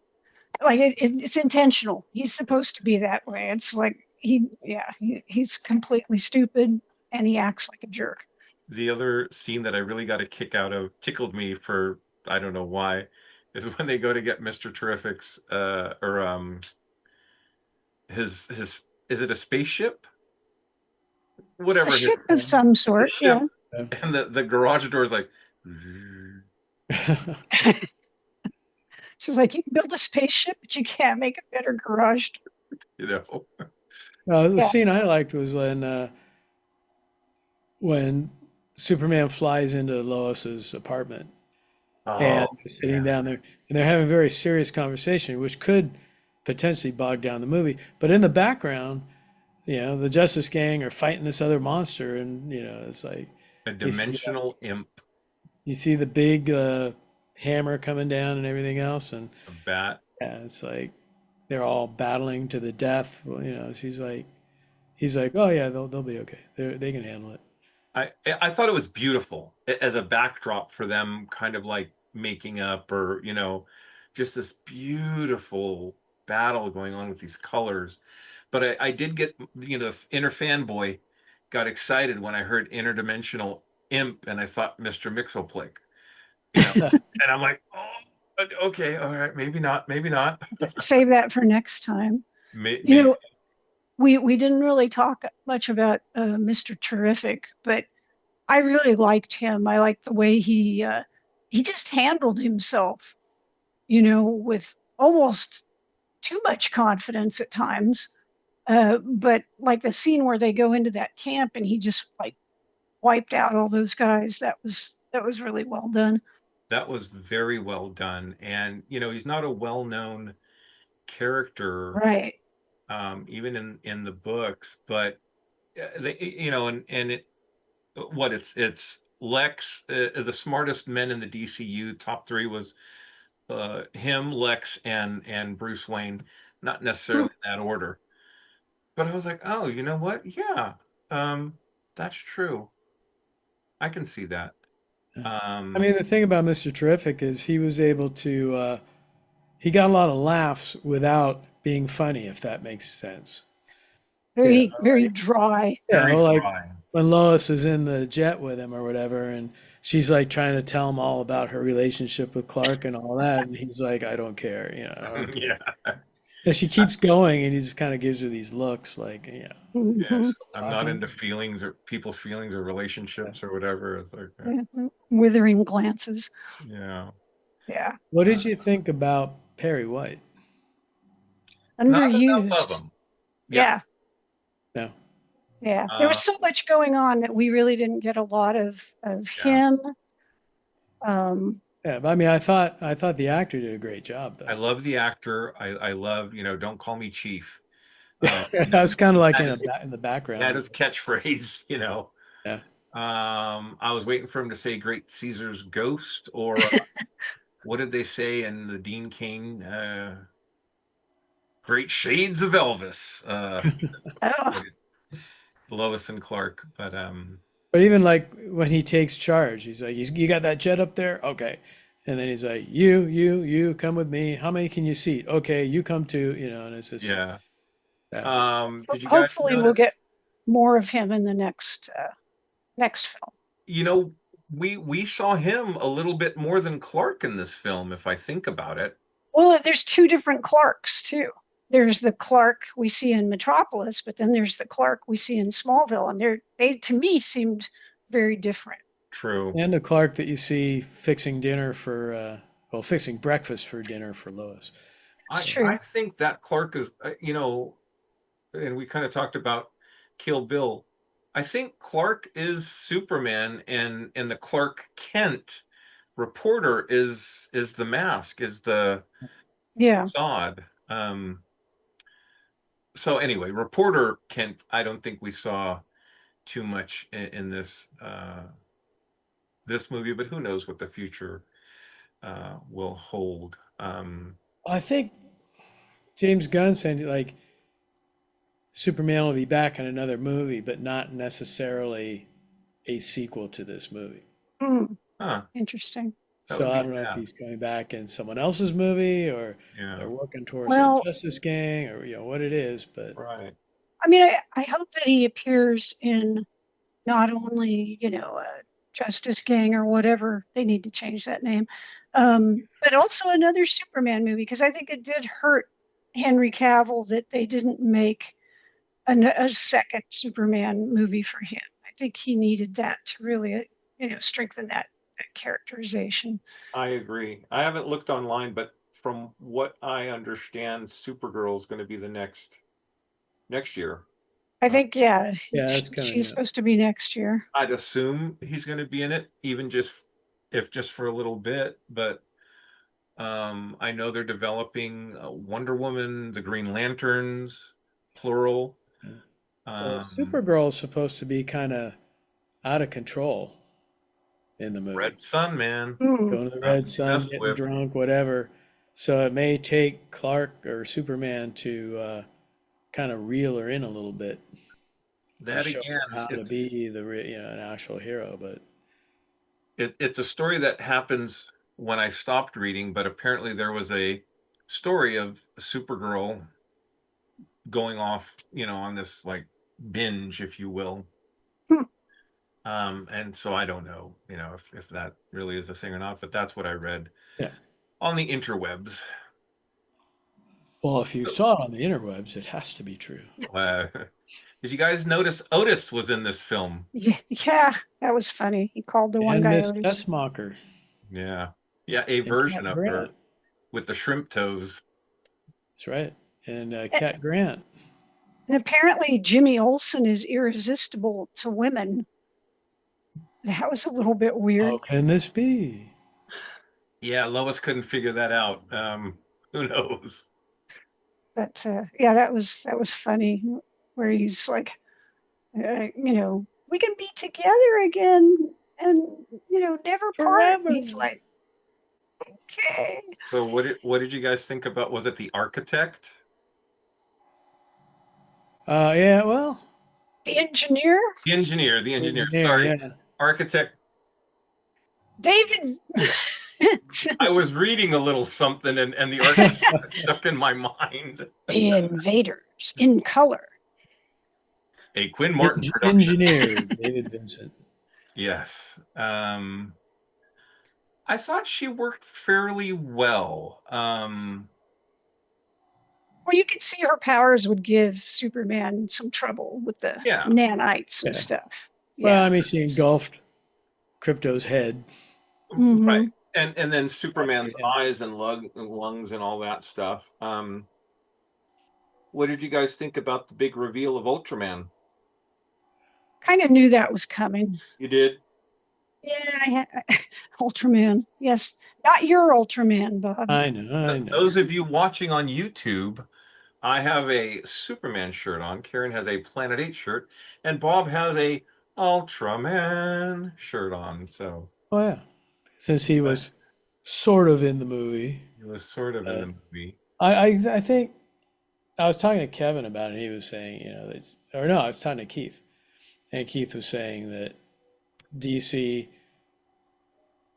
Like it's intentional. He's supposed to be that way. It's like he's completely stupid and he acts like a jerk. The other scene that I really got a kick out of, tickled me for, I don't know why, is when they go to get Mr. Terrific's his is it a spaceship? Whatever It's a his ship of some sort, ship, Yeah. and the garage door is like, She's like, you can build a spaceship, but you can't make a better garage door. you know. The Yeah. scene I liked was when Superman flies into Lois's apartment and they're sitting down there and they're having a very serious conversation, which could potentially bog down the movie. But in the background, the Justice Gang are fighting this other monster, and it's like A dimensional imp. You see the big hammer coming down and everything else, and A bat. yeah, it's like they're all battling to the death. Well, he's like, oh yeah, they'll be okay. They can handle it. I thought it was beautiful as a backdrop for them kind of like making up, or just this beautiful battle going on with these colors. But I did get, the inner fanboy got excited when I heard interdimensional imp, and I thought Mr. Mixoplick. And I'm like, oh, okay, all right, maybe not. Save that for next time. Maybe. We didn't really talk much about Mr. Terrific, but I really liked him. I liked the way he just handled himself, with almost too much confidence at times. But like the scene where they go into that camp and he just like wiped out all those guys, that was really well done. That was very well done. And he's not a well-known character, right? Even in the books, but it's Lex, the smartest men in the DCU. Top three was him, Lex, and Bruce Wayne. Not necessarily in that order, but I was like, oh, you know what? Yeah, that's true. I can see that. I mean, the thing about Mr. Terrific is he was able to, he got a lot of laughs without being funny, if that makes sense. Very dry. Yeah, Very like dry. when Lois is in the jet with him or whatever, and she's like trying to tell him all about her relationship with Clark and all that, and he's like, I don't care, I don't care. Yeah. And she keeps going, and he just kind of gives her these looks like, Yes. Mhm. I'm not into feelings or people's feelings or relationships or whatever. It's like, Withering glances. yeah. Yeah. What did you think about Perry White? Not enough Underused. of them. Yeah. No. Yeah. There was so much going on that we really didn't get a lot of him. Yeah, but I mean, I thought the actor did a great job, though. I love the actor. I love, don't call me Chief. That's kind of like in the background. That is catchphrase, Yeah. I was waiting for him to say Great Caesar's Ghost, or what did they say in the Dean King? Great Shades of Elvis. Lois and Clark. But even like when he takes charge, he's like, you got that jet up there? Okay. And then he's like, you come with me. How many can you seat? Okay, you come too, and it's just. Yeah. Did you Hopefully guys we'll get more of him in the next film. We saw him a little bit more than Clark in this film, if I think about it. Well, there's two different Clarks too. There's the Clark we see in Metropolis, but then there's the Clark we see in Smallville, and they to me seemed very different. True. And the Clark that you see fixing fixing breakfast for dinner for Lois. That's true. I think that Clark is, and we kind of talked about Kill Bill. I think Clark is Superman, and the Clark Kent reporter is the mask, is the facade. So anyway, reporter Kent, I don't think we saw too much in this this movie, but who knows what the future will hold. I think James Gunn said like Superman will be back in another movie, but not necessarily a sequel to this movie. Interesting. So I don't know if he's coming back in someone else's movie, or they're working towards Well, a Justice Gang, or what it is. But right. I mean, I hope that he appears in not only Justice Gang or whatever, they need to change that name, But also another Superman movie, because I think it did hurt Henry Cavill that they didn't make a second Superman movie for him. I think he needed that to really, strengthen that characterization. I agree. I haven't looked online, but from what I understand, Supergirl is going to be the next year. I think, yeah, Yeah, that's she's supposed to be next year. I'd assume he's going to be in it, even just for a little bit. But I know they're developing Wonder Woman, the Green Lanterns, plural. Well, Supergirl is supposed to be kind of out of control in the movie. Red Sun, man. Going to the Red Sun, getting drunk, whatever. So it may take Clark or Superman to kind of reel her in a little bit. That show again, her how to be an actual hero. But it's a story that happens when I stopped reading, but apparently there was a story of Supergirl going off, on this like binge, if you will. And so I don't know, if that really is a thing or not, but that's what I read on the interwebs. Well, if you saw it on the interwebs, it has to be true. Did you guys notice Otis was in this film? Yeah, that was funny. He called the one guy Miss Otis. Tessmacher. Yeah, a version of her with the shrimp toes. That's right, and Cat Grant. And apparently, Jimmy Olsen is irresistible to women. That was a little bit weird. How can this be? Yeah, Lois couldn't figure that out. Who knows? But yeah, that was funny. Where he's like, we can be together again, and never part. He's like, okay. So what did you guys think about? Was it the architect? Yeah, well, the engineer. The engineer. Sorry, yeah. Architect David. I was reading a little something, and the architect stuck in my mind. The Invaders in color. A Quinn Martin production. Engineer David Vincent. Yes. I thought she worked fairly well. Well, you could see her powers would give Superman some trouble with the nanites and stuff. Well, I mean, she engulfed Crypto's head. Mm-hmm. Right. And then Superman's eyes and lungs and all that stuff. What did you guys think about the big reveal of Ultraman? Kind of knew that was coming. You did? Yeah, Ultraman. Yes, not your Ultraman, Bob. I know. Those of you watching on YouTube, I have a Superman shirt on. Karen has a Planet 8 shirt, and Bob has a Ultraman shirt on. So. Oh yeah, since he was sort of in the movie. He was sort of in the movie. I think I was talking to Kevin about it. And he was saying, I was talking to Keith, and Keith was saying that DC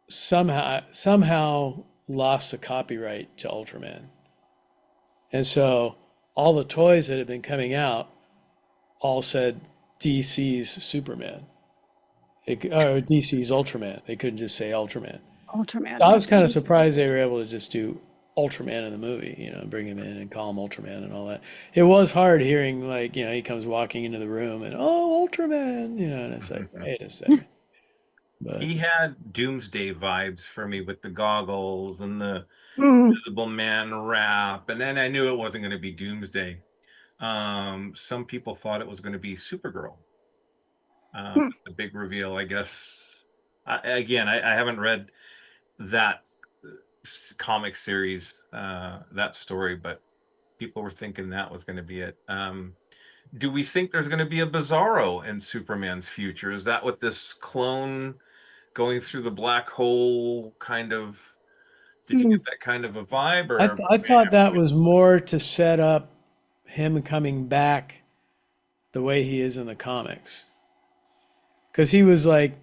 somehow lost the copyright to Ultraman, and so all the toys that had been coming out all said DC's Superman. Or DC's Ultraman. They couldn't just say Ultraman. Ultraman. So I was kind of surprised they were able to just do Ultraman in the movie, bring him in and call him Ultraman and all that. It was hard hearing, he comes walking into the room and, Ultraman, and it's like, wait a second. But he had Doomsday vibes for me with the goggles and the Invisible Man wrap. And then I knew it wasn't going to be Doomsday. Some people thought it was going to be Supergirl. The big reveal, I guess. I haven't read that comic series, that story, but people were thinking that was going to be it. Do we think there's going to be a Bizarro in Superman's future? Is that what this clone going through the black hole kind of? Did you get that kind of a vibe? Or I thought that was more to set up him coming back the way he is in the comics. Because he was like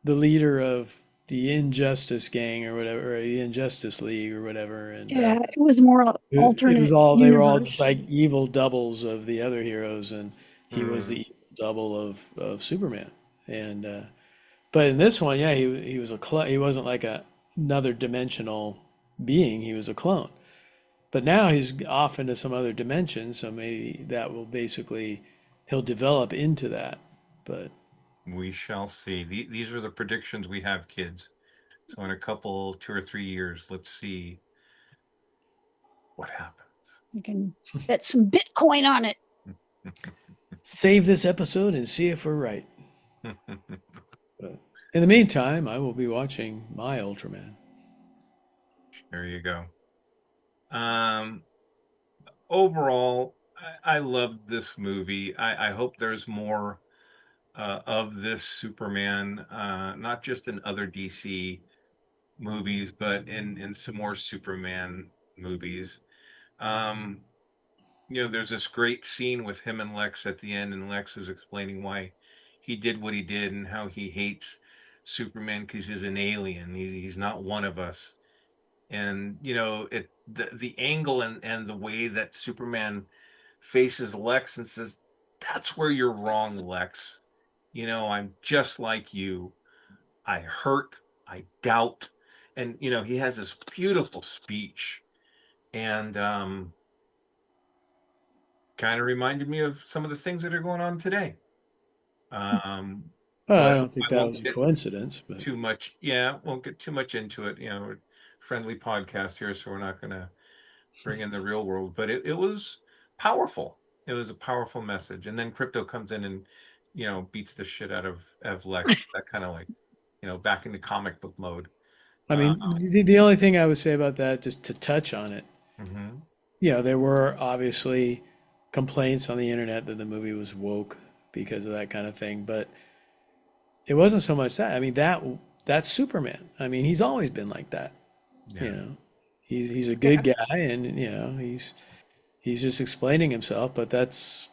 the leader of the Injustice Gang or whatever, or the Injustice League or whatever. And it was more alternate. They were all just like evil doubles of the other heroes, and he was the evil double of Superman. And but in this one, he was he wasn't like a another dimensional being. He was a clone. But now he's off into some other dimension, so maybe that will basically, he'll develop into that. But we shall see. These are the predictions we have, kids. So in a couple, 2 or 3 years, let's see what happens. You can bet some Bitcoin on it. save this episode and see if we're right. But in the meantime, I will be watching my Ultraman. There you go. Overall, I loved this movie. I hope there's more of this Superman, not just in other DC movies, but in some more Superman movies. There's this great scene with him and Lex at the end, and Lex is explaining why he did what he did and how he hates Superman because he's an alien. He's not one of us. And the angle and the way that Superman faces Lex and says, "That's where you're wrong, Lex. I'm just like you. I hurt, I doubt." And he has this beautiful speech, and kind of reminded me of some of the things that are going on today. I don't think that was a coincidence, but too much. Yeah, won't get too much into it. Friendly podcast here, so we're not going to bring in the real world. But it was powerful. It was a powerful message. And then Krypto comes in and beats the shit out of Lex. That kind of like back into comic book mode. I mean, the only thing I would say about that, just to touch on it, there were obviously complaints on the internet that the movie was woke because of that kind of thing, but it wasn't so much that. I mean, that's Superman. I mean, he's always been like that. Yeah. He's a good guy, and he's just explaining himself. But that's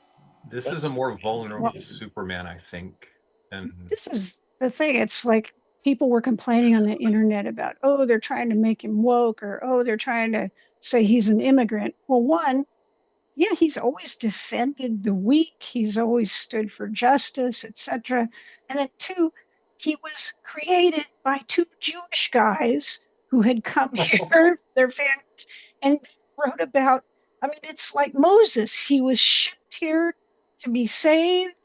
a more vulnerable Superman, I think. And this is the thing. It's like people were complaining on the internet about, oh, they're trying to make him woke, or oh, they're trying to say he's an immigrant. Well, one, yeah, he's always defended the weak. He's always stood for justice, etc. And then two, he was created by two Jewish guys who had come here, their families, and wrote about, I mean, it's like Moses. He was shipped here to be saved.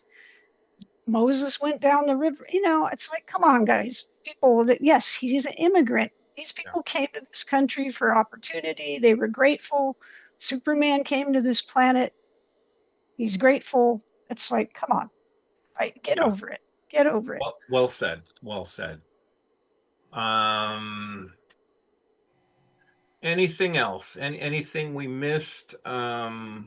Moses went down the river. It's like, come on, guys. People that, yes, he's an immigrant. These people came to this country for opportunity. They were grateful. Superman came to this planet. He's grateful. It's like, come on, right? Get over it. Get over it. Well said. Well said. Anything else? Anything we missed? I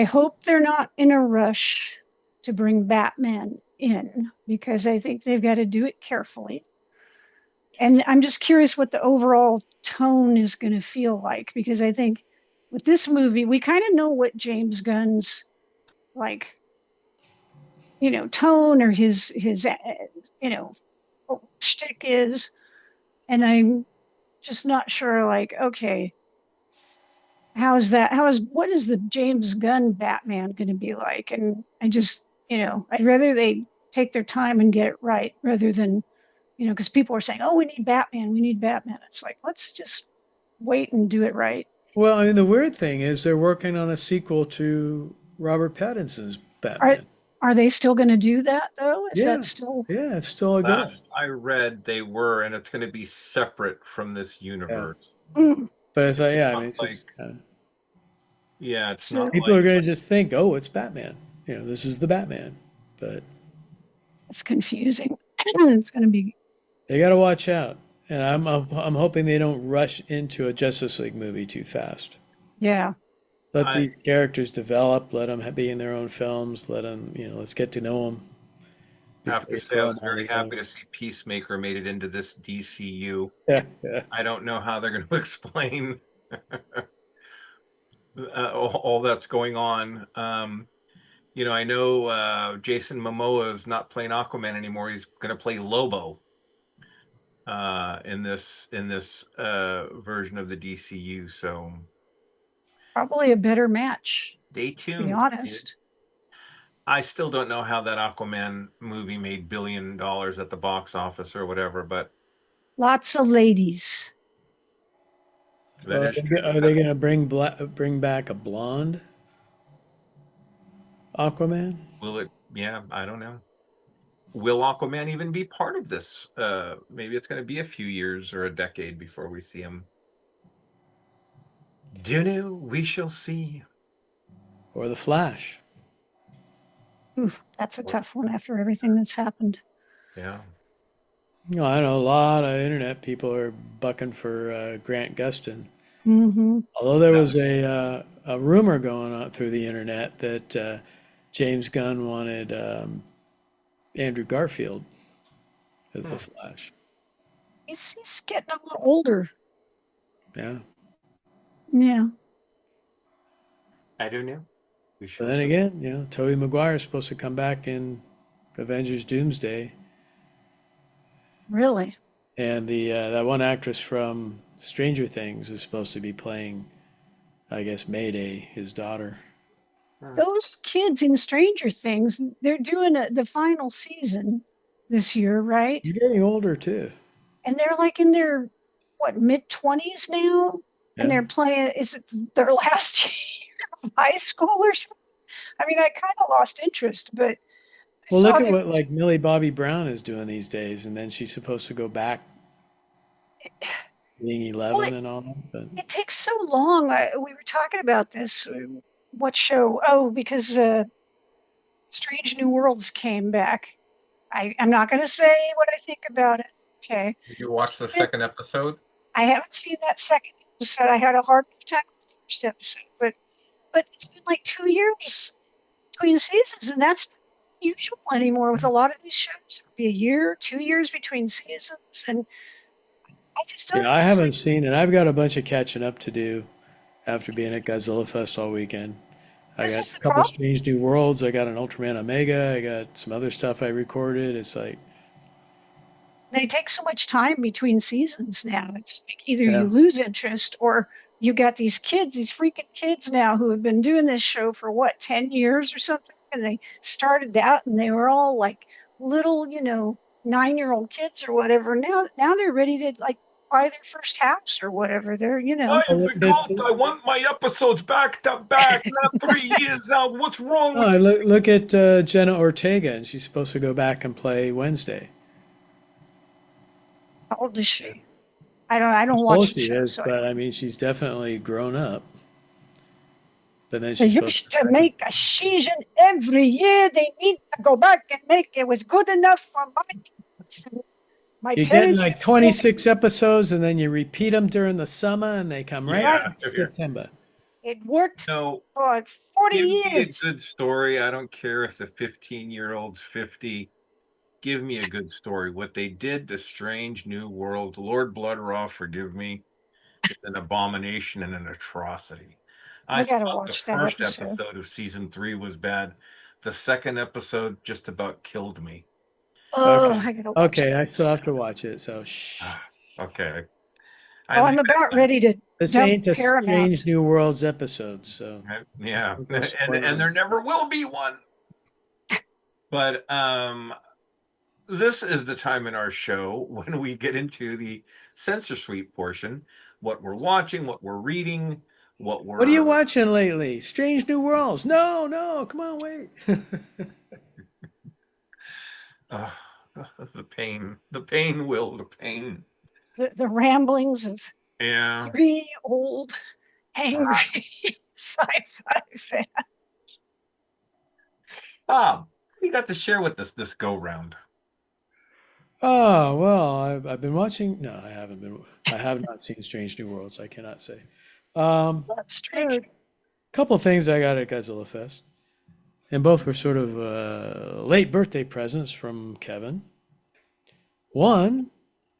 hope they're not in a rush to bring Batman in, because I think they've got to do it carefully. And I'm just curious what the overall tone is going to feel like, because I think with this movie, we kind of know what James Gunn's tone or his shtick is. And I'm just not sure, okay, what is the James Gunn Batman going to be like? And I just, I'd rather they take their time and get it right rather than, because people are saying, oh, we need Batman. It's like, let's just wait and do it right. Well, I mean, the weird thing is they're working on a sequel to Robert Pattinson's Batman. Are they still going to do that, though? Is that still? Yeah, it's still a go. I read they were, and it's going to be separate from this universe. Yeah. But it's like, I mean, it's like, just it's not. People are going to just think, oh, it's Batman. This is the Batman. But it's confusing. It's going to be. They got to watch out, and I'm hoping they don't rush into a Justice League movie too fast. Yeah. Let these characters develop. Let them be in their own films. Let them, let's get to know them. I have to say, I was very happy to see Peacemaker made it into this DCU. Yeah. I don't know how they're going to explain all that's going on. I know Jason Momoa is not playing Aquaman anymore. He's going to play Lobo in this version of the DCU. So probably a better match. Stay tuned. To be honest. I still don't know how that Aquaman movie made $1 billion at the box office or whatever, but Lots of ladies. that is true. Are they going to bring back a blonde Aquaman? Will it? Yeah, I don't know. Will Aquaman even be part of this? Maybe it's going to be a few years or a decade before we see him. Dunno, we shall see. Or the Flash? Oof, that's a tough one after everything that's happened. Yeah. I know a lot of internet people are bucking for Grant Gustin. Mm-hmm. Although there was a rumor going on through the internet that James Gunn wanted Andrew Garfield as the Flash. He's getting a little older. Yeah. Yeah. I don't know. But then again, Tobey Maguire is supposed to come back in Avengers Doomsday. Really? And that one actress from Stranger Things is supposed to be playing, I guess, Mayday, his daughter. Those kids in Stranger Things, they're doing the final season this year, right? You're getting older too. And they're like in their, mid-20s now? Yeah. And they're playing, is it their last year of high school or something? I mean, I kind of lost interest, but well, look at what like Millie Bobby Brown is doing these days, and then she's supposed to go back being 11 and all that. But it takes so long. We were talking about this. What show? Oh, because Strange New Worlds came back. I'm not going to say what I think about it. Okay. Did you watch the second episode? I haven't seen that second episode. I had a hard time with the first episode, but it's been like 2 years between seasons, and that's not usual anymore with a lot of these shows. It'll be a year, 2 years between seasons, and I just don't. I haven't seen it. I've got a bunch of catching up to do after being at Godzillafest all weekend. I got a couple Strange New Worlds. I got an Ultraman Omega. I got some other stuff I recorded. It's like they take so much time between seasons now. It's like either you lose interest or you got these freaking kids now who have been doing this show for 10 years or something. And they started out and they were all like little, 9-year-old kids or whatever. Now they're ready to like buy their first house or whatever. They're, I want my episodes back to back, not 3 years out. What's wrong with look at Jenna Ortega, and she's supposed to go back and play Wednesday. How old is she? I don't watch the show. But I mean, she's definitely grown up. But then they used to make a season every year. They need to go back and make it was good enough for my you get like 26 episodes, and then you repeat them during the summer, and they come right in September. It worked for 40 years. Give me a good story. I don't care if the 15-year-old's 50. Give me a good story. What they did to Strange New World, Lord Bloodraw, forgive me, is an abomination and an atrocity. I thought the first episode of season 3 was bad. The second episode just about killed me. Oh, I gotta watch it. I still have to watch it. So shh. Okay. I'm about ready to. This ain't a Strange New Worlds episode, so yeah, and there never will be one. But this is the time in our show when we get into the censor suite portion. What we're watching, what we're reading, what are you watching lately? Strange New Worlds? No, come on, wait. The pain, Will, the pain. The ramblings of 3 old, angry sci-fi fans. Bob, you got to share with us this go round. Oh, well, I've been watching. No, I haven't been. I have not seen Strange New Worlds. I cannot say. That's strange. A couple of things I got at Godzilla Fest, and both were sort of late birthday presents from Kevin. One,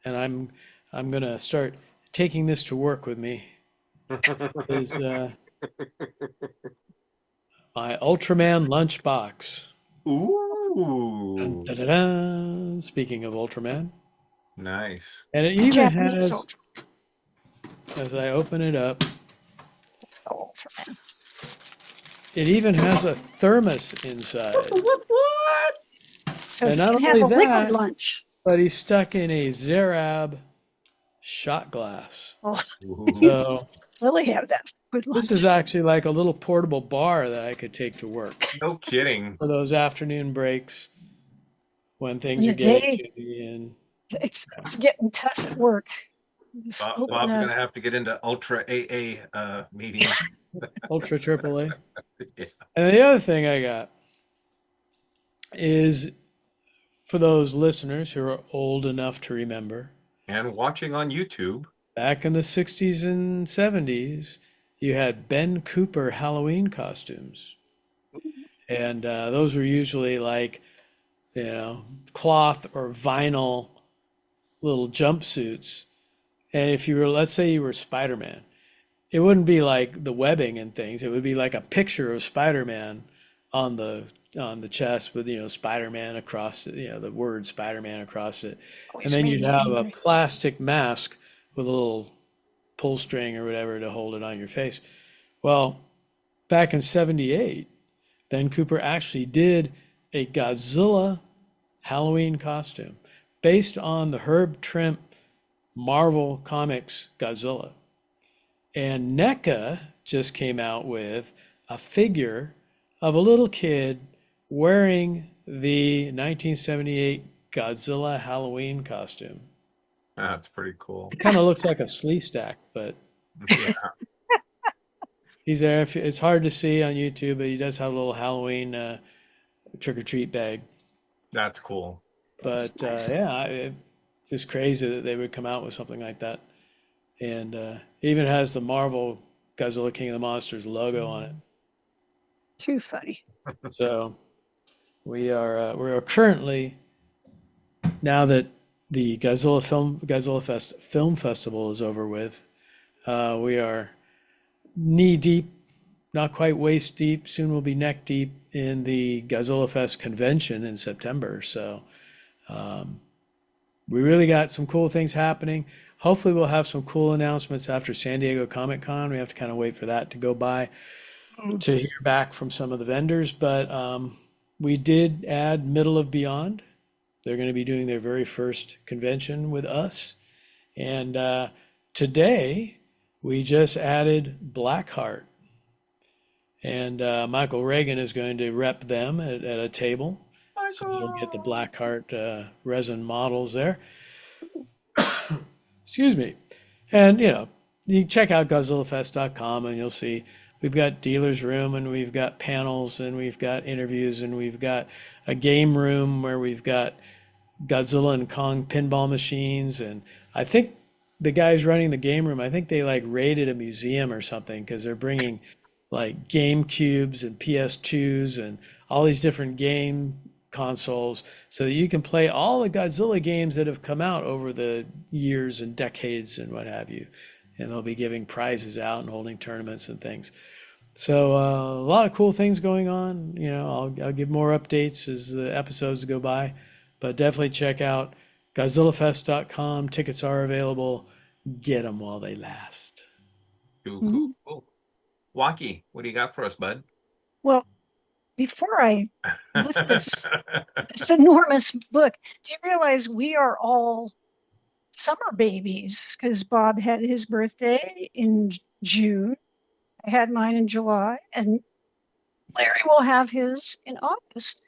and I'm gonna start taking this to work with me, is my Ultraman lunchbox. Ooh. Dun, da, da. Speaking of Ultraman. Nice. And it even has, as I open it up, it even has a thermos inside. What? So And you not can have only a liquid that, lunch. but he's stuck in a Zerab shot glass. Oh, So really have that liquid lunch. this is actually like a little portable bar that I could take to work No kidding. for those afternoon breaks when things In are the getting day, to me. And it's getting tough at work. Just open Bob's up. going to have to get into Ultra AA meetings. Ultra AAA. Yeah. And the other thing I got is for those listeners who are old enough to remember, And watching on YouTube. back in the 60s and 70s, you had Ben Cooper Halloween costumes. And those were usually like, cloth or vinyl little jumpsuits. And if you were, let's say you were Spider-Man, it wouldn't be like the webbing and things. It would be like a picture of Spider-Man on the chest with, Spider-Man across it, the word Spider-Man across it. And then you'd have a plastic mask with a little pull string or whatever to hold it on your face. Well, back in 78, Ben Cooper actually did a Godzilla Halloween costume based on the Herb Trimp Marvel Comics Godzilla. And Neca just came out with a figure of a little kid wearing the 1978 Godzilla Halloween costume. That's pretty cool. It kind of looks like a slee stack, but Yeah. he's there. It's hard to see on YouTube, but he does have a little Halloween trick-or-treat bag. That's cool. But it's just crazy that they would come out with something like that. And it even has the Marvel Godzilla King of the Monsters logo on it. Too funny. So we are currently, now that the Godzillafest Film Festival is over with, we are knee deep, not quite waist deep. Soon we'll be neck deep in the Godzillafest Convention in September. So we really got some cool things happening. Hopefully we'll have some cool announcements after San Diego Comic-Con. We have to kind of wait for that to go by to hear back from some of the vendors. But we did add Middle of Beyond. They're going to be doing their very first convention with us. And today we just added Blackheart. And Michael Reagan is going to rep them at a table. So you'll get the Blackheart resin models there. Excuse me. And, you can check out Godzillafest.com and you'll see we've got dealer's room and we've got panels and we've got interviews and we've got a game room where we've got Godzilla and Kong pinball machines. And I think the guys running the game room, I think they like raided a museum or something because they're bringing like Game Cubes and PS2s and all these different game consoles so that you can play all the Godzilla games that have come out over the years and decades and what have you. And they'll be giving prizes out and holding tournaments and things. So a lot of cool things going on. I'll give more updates as the episodes go by, but definitely check out Godzillafest.com. Tickets are available. Get them while they last. Cool. Wacky, what do you got for us, bud? Well, before I lift this enormous book, do you realize we are all summer babies? Because Bob had his birthday in June. I had mine in July, and Larry will have his in August.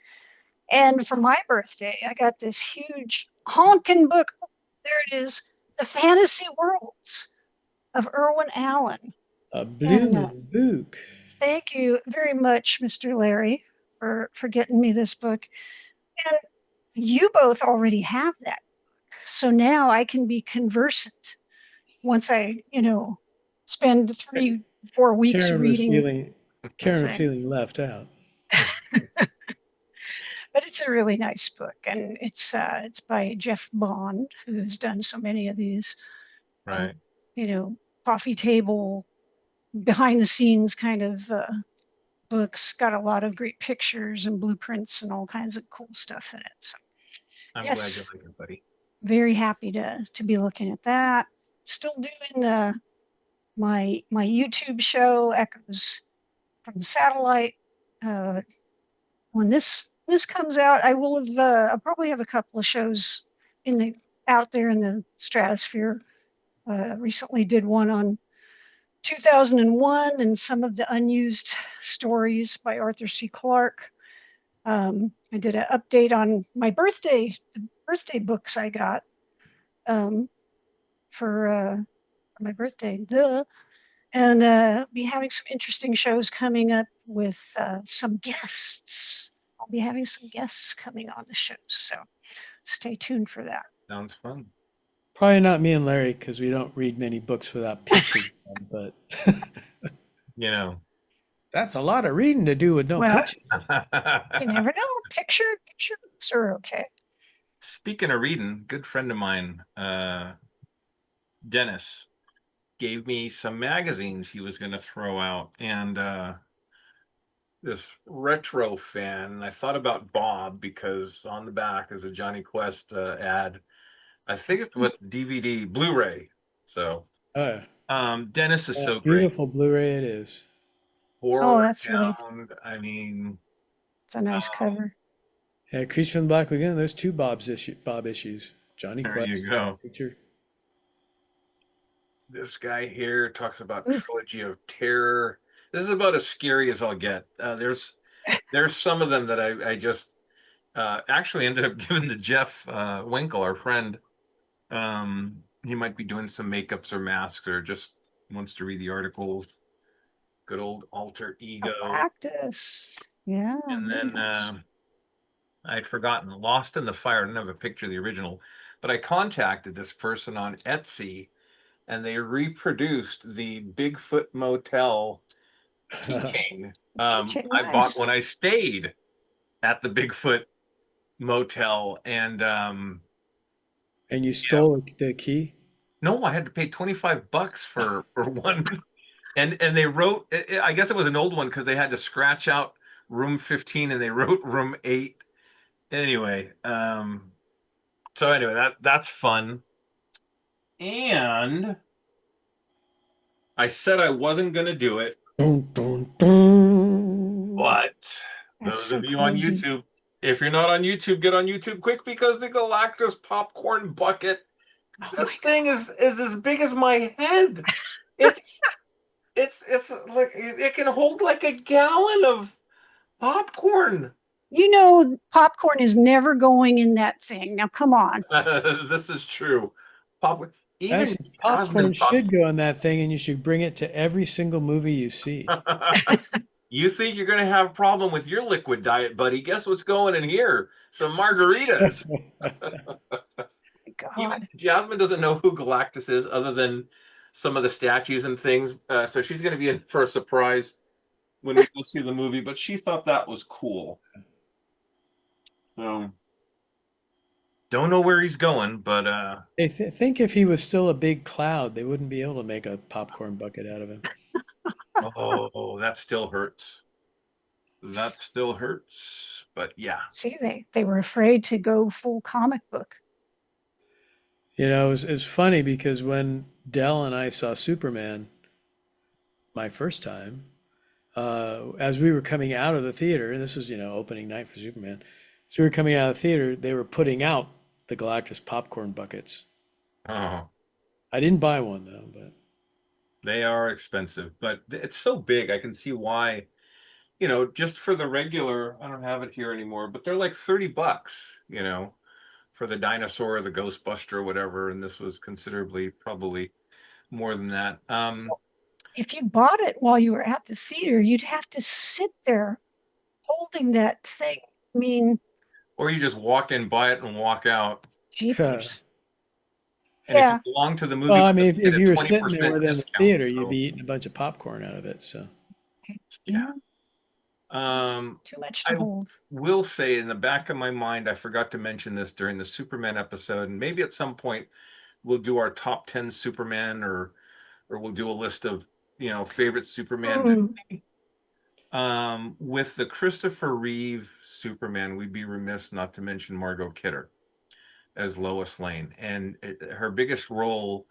And for my birthday, I got this huge honking book. There it is, The Fantasy Worlds of Irwin Allen. A blue book. Thank you very much, Mr. Larry, for getting me this book. And you both already have that. So now I can be conversant once I, spend 3-4 weeks reading. Karen was feeling left out. But it's a really nice book, and it's by Jeff Bond, who's done so many of these, Right. coffee table, behind the scenes kind of books. Got a lot of great pictures and blueprints and all kinds of cool stuff in it. So, I'm yes, glad you like it, buddy. very happy to be looking at that. Still doing my YouTube show, Echoes from the satellite. When this comes out, I will have I'll probably have a couple of shows out there in the stratosphere. Recently did one on 2001 and some of the unused stories by Arthur C. Clarke. I did an update on my the birthday books I got for my birthday. Duh. And be having some interesting shows coming up with some guests. I'll be having some guests coming on the show, so stay tuned for that. Sounds fun. Probably not me and Larry because we don't read many books without pictures. But You know, that's a lot of reading to do with no pictures. You never know. Pictures are okay. Speaking of reading, good friend of mine, Dennis, gave me some magazines he was going to throw out, and this retro fan. And I thought about Bob because on the back is a Johnny Quest ad. I think it's with DVD, Blu-ray. So, Dennis is so great. Beautiful Blu-ray it is. Horror that's sound. really. I mean, it's a nice cover. Yeah, Creature from the Black Lagoon. There's two Bob issues. Johnny there Quest. you go. Picture. This guy here talks about Trilogy of Terror. This is about as scary as I'll get. There's some of them that I just actually ended up giving to Jeff Winkle, our friend. He might be doing some makeups or masks or just wants to read the articles. Good old Alter Ego. Galactus. Yeah. And then I'd forgotten Lost in the Fire. I didn't have a picture of the original, but I contacted this person on Etsy and they reproduced the Bigfoot Motel keychain. I bought when I stayed at the Bigfoot Motel, and you stole the key? No, I had to pay $25 for one, and they wrote. I guess it was an old one because they had to scratch out room 15 and they wrote room 8. Anyway, so anyway, that's fun. And I said I wasn't going to do it. But those of you on YouTube, if you're not on YouTube, get on YouTube quick because the Galactus popcorn bucket, this thing is as big as my head. It's like it can hold like a gallon of popcorn. You know, popcorn is never going in that thing. Now, come on. This is true. Popcorn should go in that thing, and you should bring it to every single movie you see. You think you're going to have a problem with your liquid diet, buddy? Guess what's going in here? Some margaritas. God. Even Jasmine doesn't know who Galactus is other than some of the statues and things. So she's going to be in for a surprise when we go see the movie, but she thought that was cool. So don't know where he's going, but I think if he was still a big cloud, they wouldn't be able to make a popcorn bucket out of him. Oh, that still hurts. That still hurts. But yeah. See, they were afraid to go full comic book. You know, it's funny because when Dell and I saw Superman my first time, as we were coming out of the theater, and this was, opening night for Superman, so we were coming out of the theater, they were putting out the Galactus popcorn buckets. Oh. I didn't buy one though, but they are expensive, but it's so big. I can see why, just for the regular, I don't have it here anymore, but they're like $30, for the dinosaur or the Ghostbuster or whatever. And this was considerably, probably more than that. If you bought it while you were at the theater, you'd have to sit there holding that thing. I mean, or you just walk in, buy it, and walk out. Jeepers. And if you belong to the movie, well, I mean, if you were sitting there within the theater, you'd be eating a bunch of popcorn out of it. So, yeah. Too much to hold. Will say in the back of my mind, I forgot to mention this during the Superman episode, and maybe at some point we'll do our top 10 Superman, or we'll do a list of favorite Superman. With the Christopher Reeve Superman, we'd be remiss not to mention Margot Kidder as Lois Lane, and her biggest role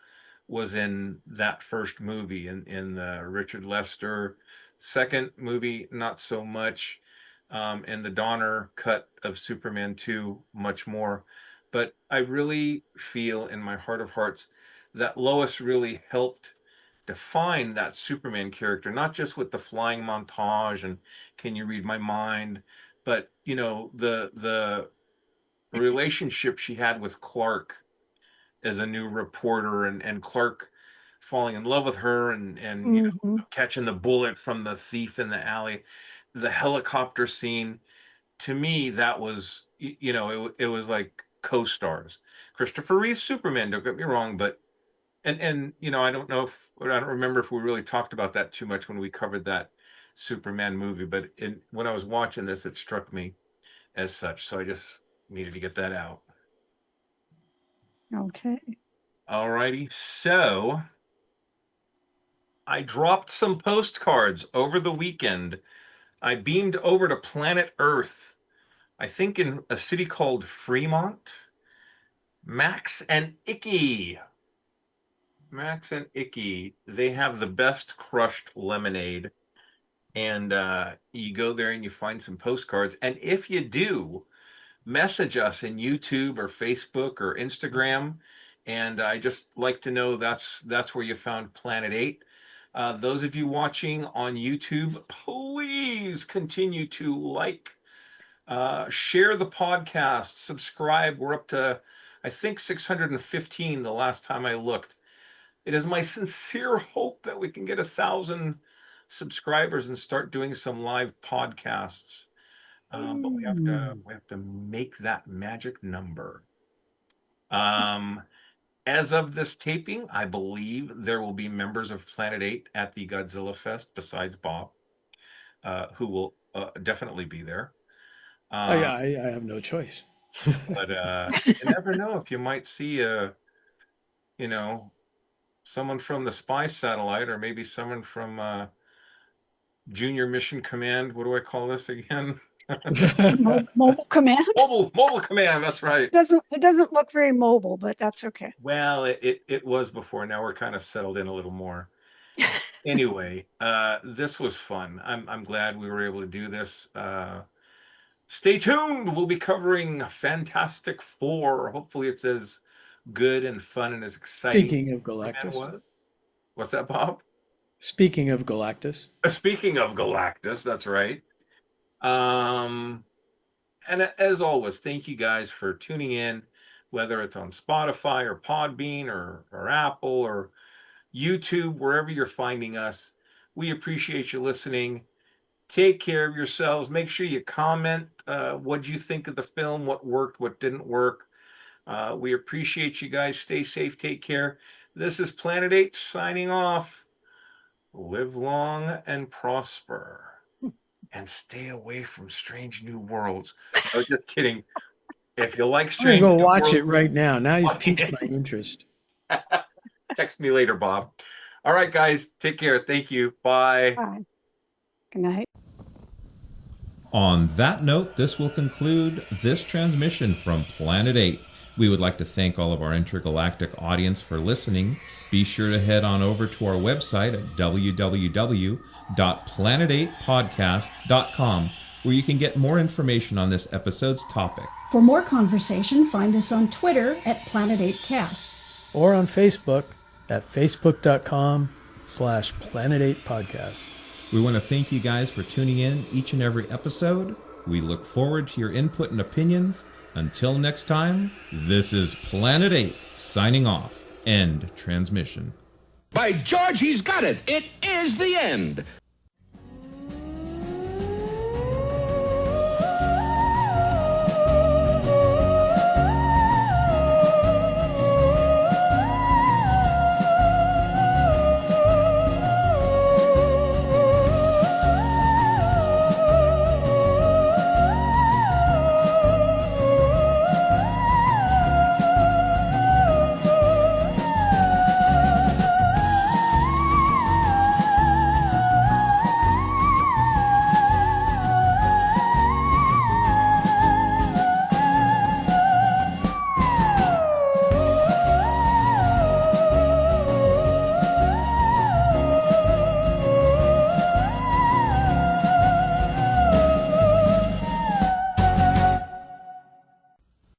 was in that first movie in the Richard Lester Second movie, not so much. And the Donner cut of Superman 2, much more. But I really feel in my heart of hearts that Lois really helped define that Superman character, not just with the flying montage and can you read my mind, but the relationship she had with Clark as a new reporter, and Clark falling in love with her, and catching the bullet from the thief in the alley, the helicopter scene. To me, that was, it was like co-stars. Christopher Reeve's Superman, don't get me wrong, but I don't remember if we really talked about that too much when we covered that Superman movie, but when I was watching this, it struck me as such. So I just needed to get that out. Okay. All righty. So I dropped some postcards over the weekend. I beamed over to planet Earth, I think in a city called Fremont. Max and Icky, they have the best crushed lemonade. And you go there and you find some postcards. And if you do, message us in YouTube or Facebook or Instagram. And I just like to know that's where you found Planet 8. Those of you watching on YouTube, please continue to like, share the podcast, subscribe. We're up to, I think, 615 the last time I looked. It is my sincere hope that we can get 1,000 subscribers and start doing some live podcasts. But we have to make that magic number. As of this taping, I believe there will be members of Planet 8 at the Godzilla Fest besides Bob, who will definitely be there. I have no choice. But you never know if you might see someone from the spy satellite, or maybe someone from Junior Mission Command. What do I call this again? Mobile command. Mobile command. That's right. It doesn't look very mobile, but that's okay. Well, it was before. Now we're kind of settled in a little more. Anyway, this was fun. I'm glad we were able to do this. Stay tuned. We'll be covering Fantastic Four. Hopefully, it's as good and fun and as exciting. Speaking of Galactus, what's that, Bob? Speaking of Galactus, that's right. And as always, thank you guys for tuning in, whether it's on Spotify or Podbean or Apple or YouTube, wherever you're finding us. We appreciate you listening. Take care of yourselves. Make sure you comment what you think of the film, what worked, what didn't work. We appreciate you guys. Stay safe. Take care. This is Planet 8 signing off. Live long and prosper. And stay away from Strange New Worlds. I was just kidding. If you like Strange New Worlds, go watch it right now. Now you've piqued my interest. Text me later, Bob. All right, guys. Take care. Thank you. Bye. Bye. Good night. On that note, this will conclude this transmission from Planet 8. We would like to thank all of our intergalactic audience for listening. Be sure to head on over to our website at www.planet8podcast.com, where you can get more information on this episode's topic. For more conversation, find us on Twitter at Planet8Cast. Or on Facebook at facebook.com/Planet8Podcast. We want to thank you guys for tuning in each and every episode. We look forward to your input and opinions. Until next time, this is Planet 8 signing off. End transmission. By George, he's got it. It is the end.